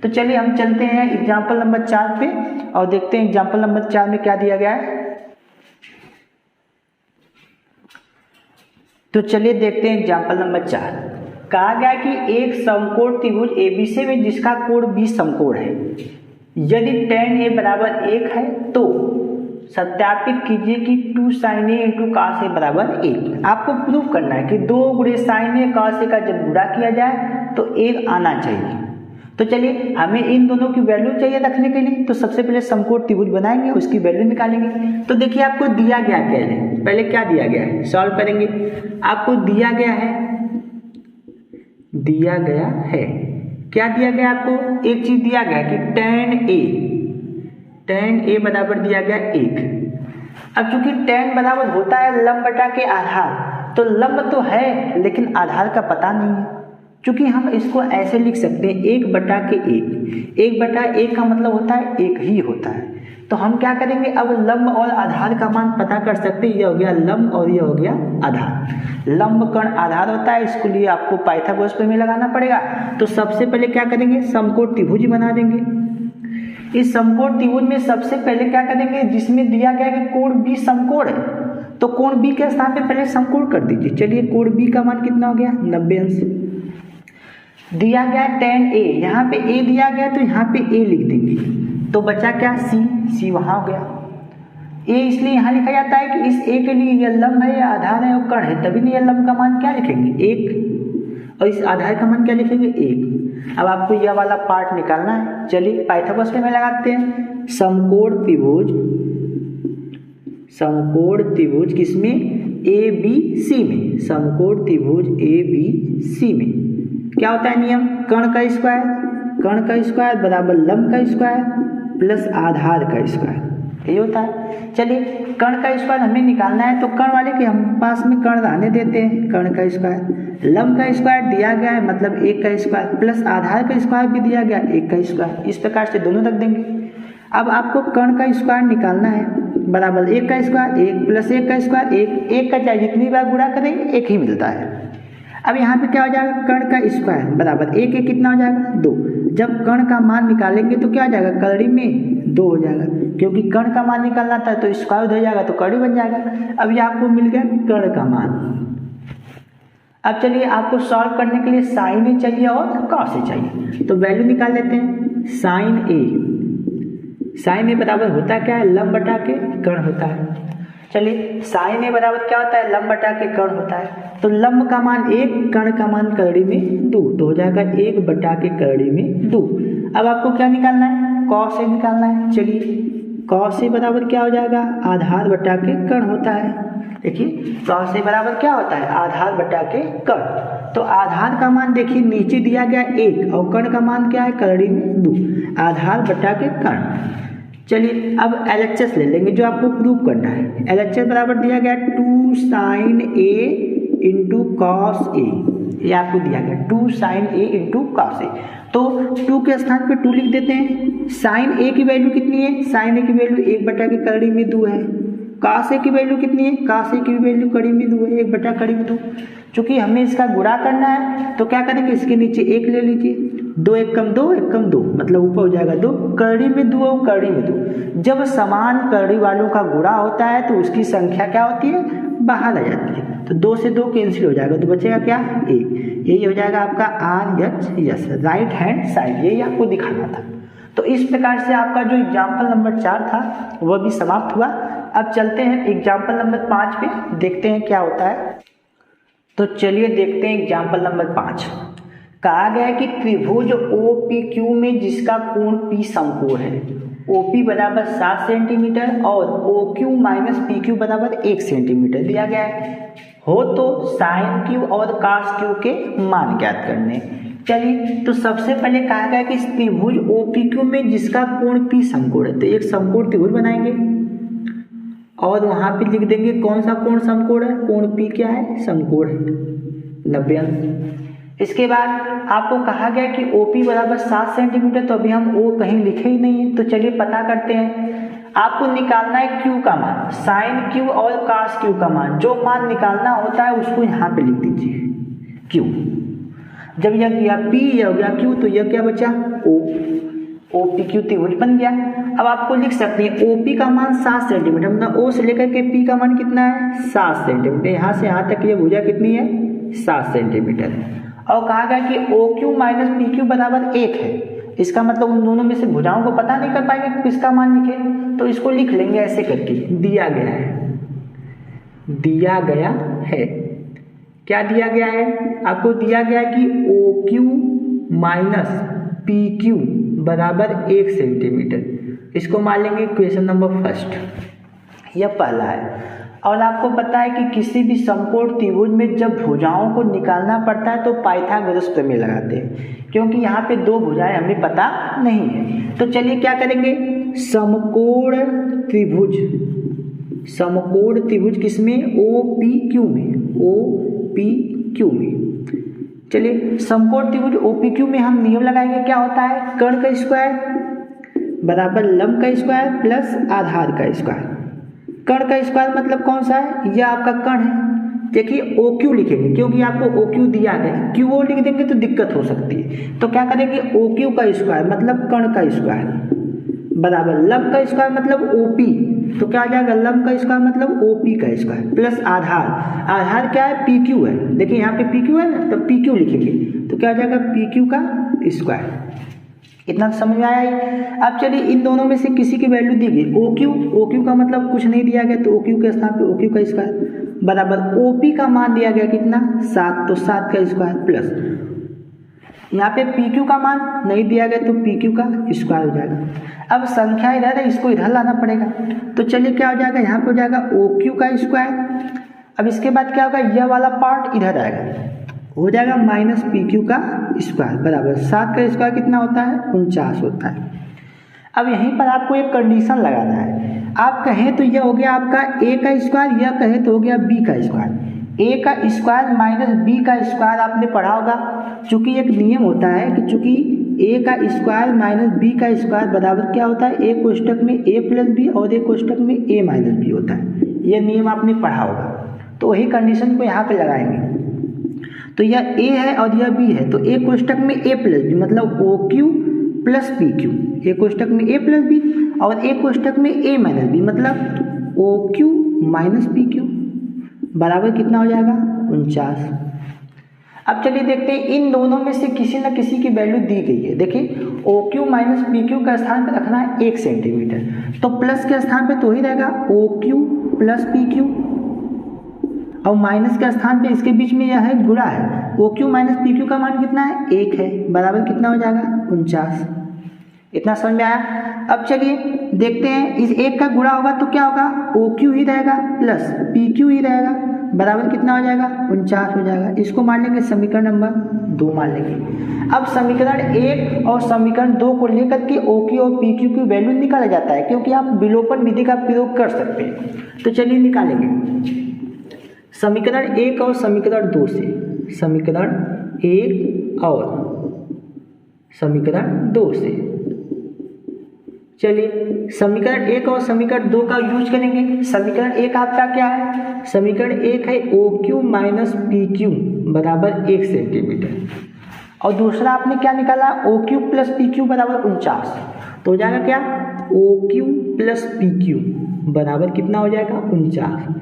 तो चलिए हम चलते हैं एग्जाम्पल नंबर 4 पे और देखते हैं एग्जाम्पल नंबर 4 में क्या दिया गया है। तो चलिए देखते हैं एग्जाम्पल नंबर 4। कहा गया कि एक समकोण त्रिभुज ABC में जिसका कोण B समकोण है, यदि tan A बराबर 1 है तो सत्यापित कीजिए कि 2 sin A into cos A बराबर 1। आपको प्रूव करना है कि 2 गुणे sin A cos A का जब गुणा किया जाए तो 1 आना चाहिए। तो चलिए हमें इन दोनों की वैल्यू चाहिए रखने के लिए, तो सबसे पहले समकोण त्रिभुज बनाएंगे, उसकी वैल्यू निकालेंगे। तो देखिए आपको दिया गया क्या है, पहले क्या दिया गया है सॉल्व करेंगे। आपको दिया गया है क्या दिया गया, आपको एक चीज दिया गया कि tan A बराबर दिया गया 1। अब चूंकि tan बराबर होता है लंब बटा के आधार, तो लंब तो है लेकिन आधार का पता नहीं है। चूंकि हम इसको ऐसे लिख सकते हैं 1 बटा के 1 बटा 1 का मतलब होता है 1 ही होता है। तो हम क्या करेंगे, अब लंब और आधार का मान पता कर सकते हैं। ये हो गया लंब और ये हो गया आधार। लंब कर्ण आधार होता है, इसके लिए आपको पाइथागोरस प्रमेय लगाना पड़ेगा। तो सबसे पहले क्या करेंगे, समकोण त्रिभुज बना देंगे। इस समकोण त्रिभुज में सबसे पहले क्या करेंगे, जिसमें दिया गया कि कोण B समकोण है, तो कोण B के स्थान पे पहले समकोण कर दीजिए। चलिए कोण B का मान कितना हो गया, 90 अंश। दिया गया tan A, यहाँ पे A दिया गया तो यहाँ पे A लिख देंगे, तो बचा क्या C वहाँ हो गया। A इसलिए यहाँ लिखा जाता है कि इस A के लिए यह लंब है या आधार है और कर्ण है, तभी नहीं यह लंब का मान क्या लिखेंगे 1 और इस आधार का मान क्या लिखेंगे 1। अब आपको यह वाला पार्ट निकालना है। चलिए पाइथागोरस प्रमेय लगाते हैं। समकोण त्रिभुज किसमें, ABC में, समकोण त्रिभुज ABC में क्या होता है नियम, कर्ण का स्क्वायर बराबर लंब का स्क्वायर प्लस आधार का स्क्वायर, यही होता है। चलिए कर्ण का स्क्वायर हमें निकालना है, तो कर्ण वाले के हम पास में कर्ण रहने देते हैं, कर्ण का स्क्वायर। लंब का स्क्वायर दिया गया है मतलब 1 का स्क्वायर प्लस आधार का स्क्वायर भी दिया गया 1 का स्क्वायर, इस प्रकार से दोनों रख देंगे। अब आपको कर्ण का स्क्वायर निकालना है, बराबर 1 का स्क्वायर 1 प्लस 1 का स्क्वायर 1 का चाहे जितनी बार गुणा करेंगे 1 ही मिलता है। अब यहाँ पे क्या हो जाएगा, कर्ण का स्क्वायर बराबर 1 कितना हो जाएगा 2। जब कर्ण का मान निकालेंगे तो क्या हो जाएगा, कड़ी में 2 हो जाएगा, क्योंकि कर्ण का मान निकालना था तो स्क्वायर हो जाएगा तो कड़ी बन जाएगा। अब ये आपको मिल गया कर्ण का मान। अब चलिए आपको सॉल्व करने के लिए साइन ए चाहिए और कॉस ए चाहिए, तो वैल्यू निकाल लेते हैं। साइन ए बराबर होता क्या है, लंब बटा के कर्ण होता है। चलिए साइन ए बराबर क्या होता है, लंब बटा के कर्ण होता है। तो लंब का मान 1, कर्ण का मान कड़ी में 2, तो हो जाएगा 1 बटा के कड़ी में 2। अब आपको क्या निकालना है, कॉस ए निकालना है। चलिए कॉस ए बराबर क्या हो जाएगा, आधार बटा के कर्ण होता है। देखिए कॉस ए बराबर क्या होता है, आधार बटा के कर्ण। तो आधार का मान देखिए नीचे दिया गया 1 और कर्ण का मान क्या है, कड़ी में 2, आधार बटा के कर्ण। चलिए अब LHS ले लेंगे जो आपको प्रूव करना है। LHS बराबर दिया गया 2 sin A into cos A, ये आपको दिया गया 2 sin A into cos A. तो 2 के स्थान पे 2 लिख देते हैं। साइन ए की वैल्यू कितनी है, साइन ए की वैल्यू 1 बटा के कड़ी में 2 है। कॉस ए की वैल्यू कितनी है, कॉस ए की वैल्यू कड़ी में 2 है, 1 बटा कड़ी में 2। चूंकि हमें इसका गुणा करना है तो क्या करेंगे, इसके नीचे 1 ले लीजिए, 2 1 कम 2 1 कम 2 मतलब ऊपर हो जाएगा 2, कड़ी में 2 और कड़ी में 2। जब समान कड़ी वालों का गुणा होता है तो उसकी संख्या क्या होती है, बाहर आ जाती है। तो 2 से 2 कैंसिल हो जाएगा, तो बचेगा क्या 1। यही हो जाएगा आपका RHS, राइट हैंड साइड, यही आपको दिखाना था। तो इस प्रकार से आपका जो एग्जाम्पल नंबर 4 था वह भी समाप्त हुआ। अब चलते हैं एग्जाम्पल नंबर 5 पे, देखते हैं क्या होता है। तो चलिए देखते हैं एग्जाम्पल नंबर 5। कहा गया है कि त्रिभुज OPQ में जिसका कोण P समकोण है, OP बराबर 7 सेंटीमीटर और OQ माइनस PQ बराबर 1 सेंटीमीटर दिया गया है, हो तो साइन Q और cos Q के मान ज्ञात करने। चलिए तो सबसे पहले कहा गया कि त्रिभुज OPQ में जिसका कोण P समकोण है, तो एक समकोण त्रिभुज बनाएंगे और वहां पे लिख देंगे कौन सा कोण समकोण है, कोण P क्या है, समकोण है 90 अंश। इसके बाद आपको कहा गया कि OP बराबर 7 सेंटीमीटर, तो अभी हम O कहीं लिखे ही नहीं है, तो चलिए पता करते हैं। आपको निकालना है क्यू का मान, साइन क्यू और कास क्यू का मान। जो मान निकालना होता है उसको यहाँ पे लिख दीजिए क्यू। जब यह गया पी, यह हो गया क्यू, तो यह क्या बचा ओ, ओ पी क्यू त्रिभुज बन गया। अब आपको लिख सकते हैं ओ पी का मान 7 सेंटीमीटर, मतलब ओ से लेकर के पी का मान कितना है 7 सेंटीमीटर। यहाँ से यहाँ तक ये भुजा कितनी है 7 सेंटीमीटर है। और कहा गया कि O Q minus P Q बराबर 1 है। इसका मतलब उन दोनों में से भुजाओं को पता नहीं कर पाएंगे किसका मान लिखे, तो इसको लिख लेंगे ऐसे करके, दिया गया है, दिया गया है। क्या दिया गया है आपको, दिया गया कि O Q minus P Q बराबर 1 सेंटीमीटर। इसको मान लेंगे इक्वेशन नंबर फर्स्ट, यह पहला है। और आपको पता है कि किसी भी समकोण त्रिभुज में जब भुजाओं को निकालना पड़ता है तो पाइथागोरस प्रमेय लगाते हैं, क्योंकि यहाँ पे दो भुजाएं हमें पता नहीं है। तो चलिए क्या करेंगे, समकोण त्रिभुज, समकोण त्रिभुज किसमें, ओ पी क्यू में, ओ पी क्यू में। चलिए समकोण त्रिभुज ओ पी क्यू में हम नियम लगाएंगे। क्या होता है, कर्ण का स्क्वायर बराबर लंब का स्क्वायर प्लस आधार का स्क्वायर। कर्ण का स्क्वायर मतलब कौन सा है, यह आपका कर्ण है। देखिए ओ क्यू लिखेंगे क्योंकि आपको ओ क्यू दिया गया, क्यू ओ लिख देंगे तो दिक्कत हो सकती है। तो क्या करेंगे, ओ क्यू का स्क्वायर मतलब कर्ण का स्क्वायर बराबर लंब का स्क्वायर मतलब ओ पी, तो क्या आ जाएगा लंब का स्क्वायर मतलब ओ पी का स्क्वायर प्लस आधार, आधार क्या है पी क्यू है। देखिए यहाँ पे पी क्यू है ना, तो पी क्यू लिखेंगे तो क्या आ जाएगा पी क्यू का स्क्वायर। इतना समझ में आया है। अब चलिए इन दोनों में से किसी की वैल्यू दी गई, ओ क्यू का मतलब कुछ नहीं दिया गया, तो ओ क्यू के स्थान पे ओ क्यू का स्क्वायर बराबर ओ पी का मान दिया गया कितना 7, तो 7 का स्क्वायर प्लस यहाँ पे पी क्यू का मान नहीं दिया गया तो पी क्यू का स्क्वायर हो जाएगा। अब संख्या इधर है, इसको इधर लाना पड़ेगा। तो चलिए क्या हो जाएगा, यहाँ पे हो जाएगा ओ क्यू का स्क्वायर। अब इसके बाद क्या होगा, यह वाला पार्ट इधर आएगा, हो जाएगा माइनस पी क्यू का स्क्वायर बराबर 7 का स्क्वायर कितना होता है 49 होता है। अब यहीं पर आपको एक कंडीशन लगाना है। आप कहें तो यह हो गया आपका ए का स्क्वायर, यह कहें तो हो गया बी का स्क्वायर। ए का स्क्वायर माइनस बी का स्क्वायर आपने पढ़ा होगा, चूंकि एक नियम होता है कि चूंकि ए का स्क्वायर माइनस बी का स्क्वायर बराबर क्या होता है, ए कोष्टक में ए प्लस बी और ए कोष्टक में ए माइनस बी होता है। यह नियम आपने पढ़ा होगा, तो वही कंडीशन को यहाँ पे लगाएंगे। तो यह ए है और यह बी है, तो ए कोष्टक में ए प्लस बी मतलब O Q plus P Q, A कोष्टक में ए प्लस बी और ए कोष्टक में ए माइनस बी मतलब O Q minus P Q बराबर कितना हो जाएगा 49। अब चलिए देखते हैं इन दोनों में से किसी न किसी की वैल्यू दी गई है। देखिए O Q minus P Q का स्थान पर रखना है 1 सेंटीमीटर, तो प्लस के स्थान पे तो ही रहेगा O Q plus P Q और माइनस के स्थान पे इसके बीच में यह है गुणा है, O Q minus P Q का मान कितना है 1 है बराबर कितना हो जाएगा 49। इतना समझ में आया। अब चलिए देखते हैं इस एक का गुणा होगा तो क्या होगा, ओ क्यू ही रहेगा प्लस पी क्यू ही रहेगा बराबर कितना हो जाएगा 49 हो जाएगा। इसको मान लेंगे समीकरण नंबर 2 मान लेंगे। अब समीकरण 1 और समीकरण 2 को लेकर के ओ क्यू और पी क्यू की वैल्यू निकाला जाता है, क्योंकि आप विलोपन विधि का प्रयोग कर सकते हैं। तो चलिए निकालेंगे समीकरण 1 और समीकरण 2 से, समीकरण 1 और समीकरण 2 से। चलिए समीकरण 1 और समीकरण 2 का यूज करेंगे। समीकरण 1 आपका क्या है, समीकरण 1 है O Q minus P Q बराबर 1 सेंटीमीटर और दूसरा आपने क्या निकाला O Q plus P Q बराबर 49, तो हो जाएगा क्या O Q plus P Q बराबर कितना हो जाएगा 49।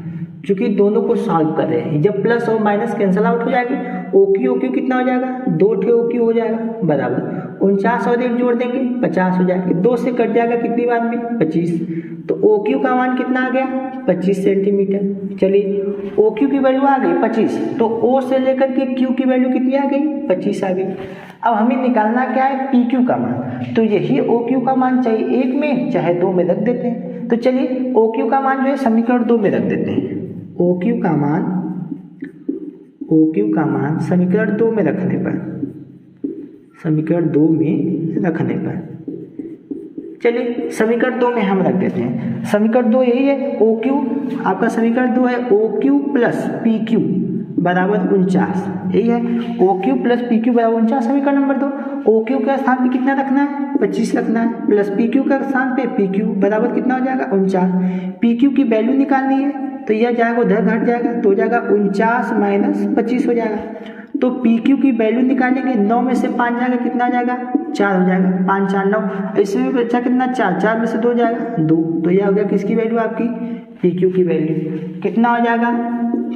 चूंकि दोनों को सॉल्व कर रहे हैं, जब प्लस और माइनस कैंसिल आउट हो जाएगी, ओ क्यू कितना हो जाएगा 2 ओ क्यू हो जाएगा बराबर 49 और 1 जोड़ देंगे 50 हो जाएगा, 2 से कट जाएगा कितनी बार में 25, तो ओ क्यू का मान कितना आ गया 25 सेंटीमीटर। चलिए ओ क्यू की वैल्यू आ गई 25, तो ओ से लेकर के क्यू की वैल्यू कितनी आ गई 25 आ गई। अब हमें निकालना क्या है पी क्यू का मान, तो यही ओ क्यू का मान चाहे 1 में चाहे 2 में रख देते हैं। तो चलिए ओ क्यू का मान जो है समीकरण 2 में रख देते हैं। ओ क्यू का मान समीकरण 2 में रखने पर, समीकरण 2 में रखने पर चलिए समीकरण 2 में हम रख देते हैं। समीकरण 2 यही है ओ क्यू, आपका समीकरण 2 है O Q plus P Q बराबर 49, यही है O Q plus P Q बराबर 49 समीकरण नंबर 2। ओ क्यू के स्थान पे कितना रखना है, 25 रखना है, प्लस पी क्यू के स्थान पे पी क्यू बराबर कितना हो जाएगा, 49। पी क्यू की वैल्यू निकालनी है तो यह जाएगा उधर घट जाएगा तो हो जाएगा 49 माइनस 25 हो जाएगा। तो पी क्यू की वैल्यू निकालेंगे, 9 में से 5 जाएगा कितना आ जाएगा, 4 हो जाएगा, 5 4 9, इसमें भी बचा कितना 4, 4 में से 2 जाएगा 2, तो यह हो गया किसकी वैल्यू आपकी, पी क्यू की वैल्यू कितना हो जाएगा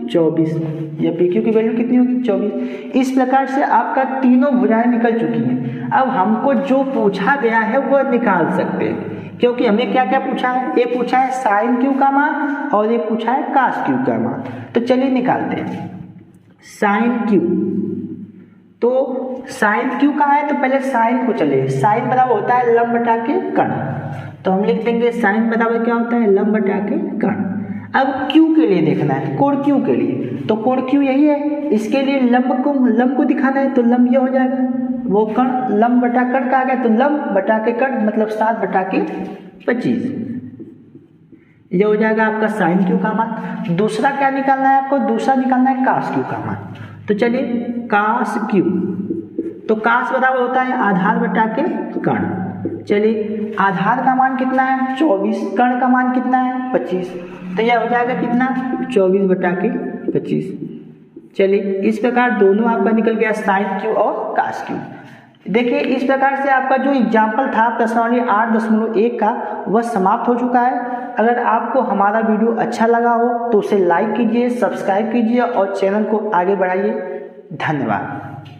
24। या पी क्यू की वैल्यू कितनी होगी 24। इस प्रकार से आपका तीनों भुजाएं निकल चुकी हैं। अब हमको जो पूछा गया है वह निकाल सकते हैं, क्योंकि हमें क्या क्या पूछा है, एक पूछा है साइन क्यू का मान और एक पूछा है कास क्यू का मान। तो चलिए निकालते हैं साइन क्यू। तो साइन क्यू का है तो पहले साइन को चले, साइन बराबर होता है लंब बटा के कर्ण, तो हम लिख देंगे साइन बराबर क्या होता है, लंब बटा के कर्ण। अब क्यू के लिए देखना है, कोण क्यू के लिए, तो कोण क्यू यही है, इसके लिए लंब को दिखाना है तो लंब ये हो जाएगा, वो कर्ण लंब बटा कर्ण का आ गया तो लंब बटा के कर्ण मतलब 7 बटा के 25, ये हो जाएगा आपका साइन क्यू का मान। दूसरा क्या निकालना है आपको, दूसरा निकालना है कास क्यू का मान। तो चलिए कास क्यू, तो कास बराबर होता है आधार बटा के कर्ण। चलिए आधार का मान कितना है 24, कर्ण का मान कितना है 25, तो यह हो जाएगा कितना 24 बटा के 25। चलिए इस प्रकार दोनों आपका निकल गया साइन क्यू और कास क्यू। देखिए इस प्रकार से आपका जो एग्जाम्पल था प्रश्नावली 8.1 का वह समाप्त हो चुका है। अगर आपको हमारा वीडियो अच्छा लगा हो तो उसे लाइक कीजिए, सब्सक्राइब कीजिए और चैनल को आगे बढ़ाइए। धन्यवाद।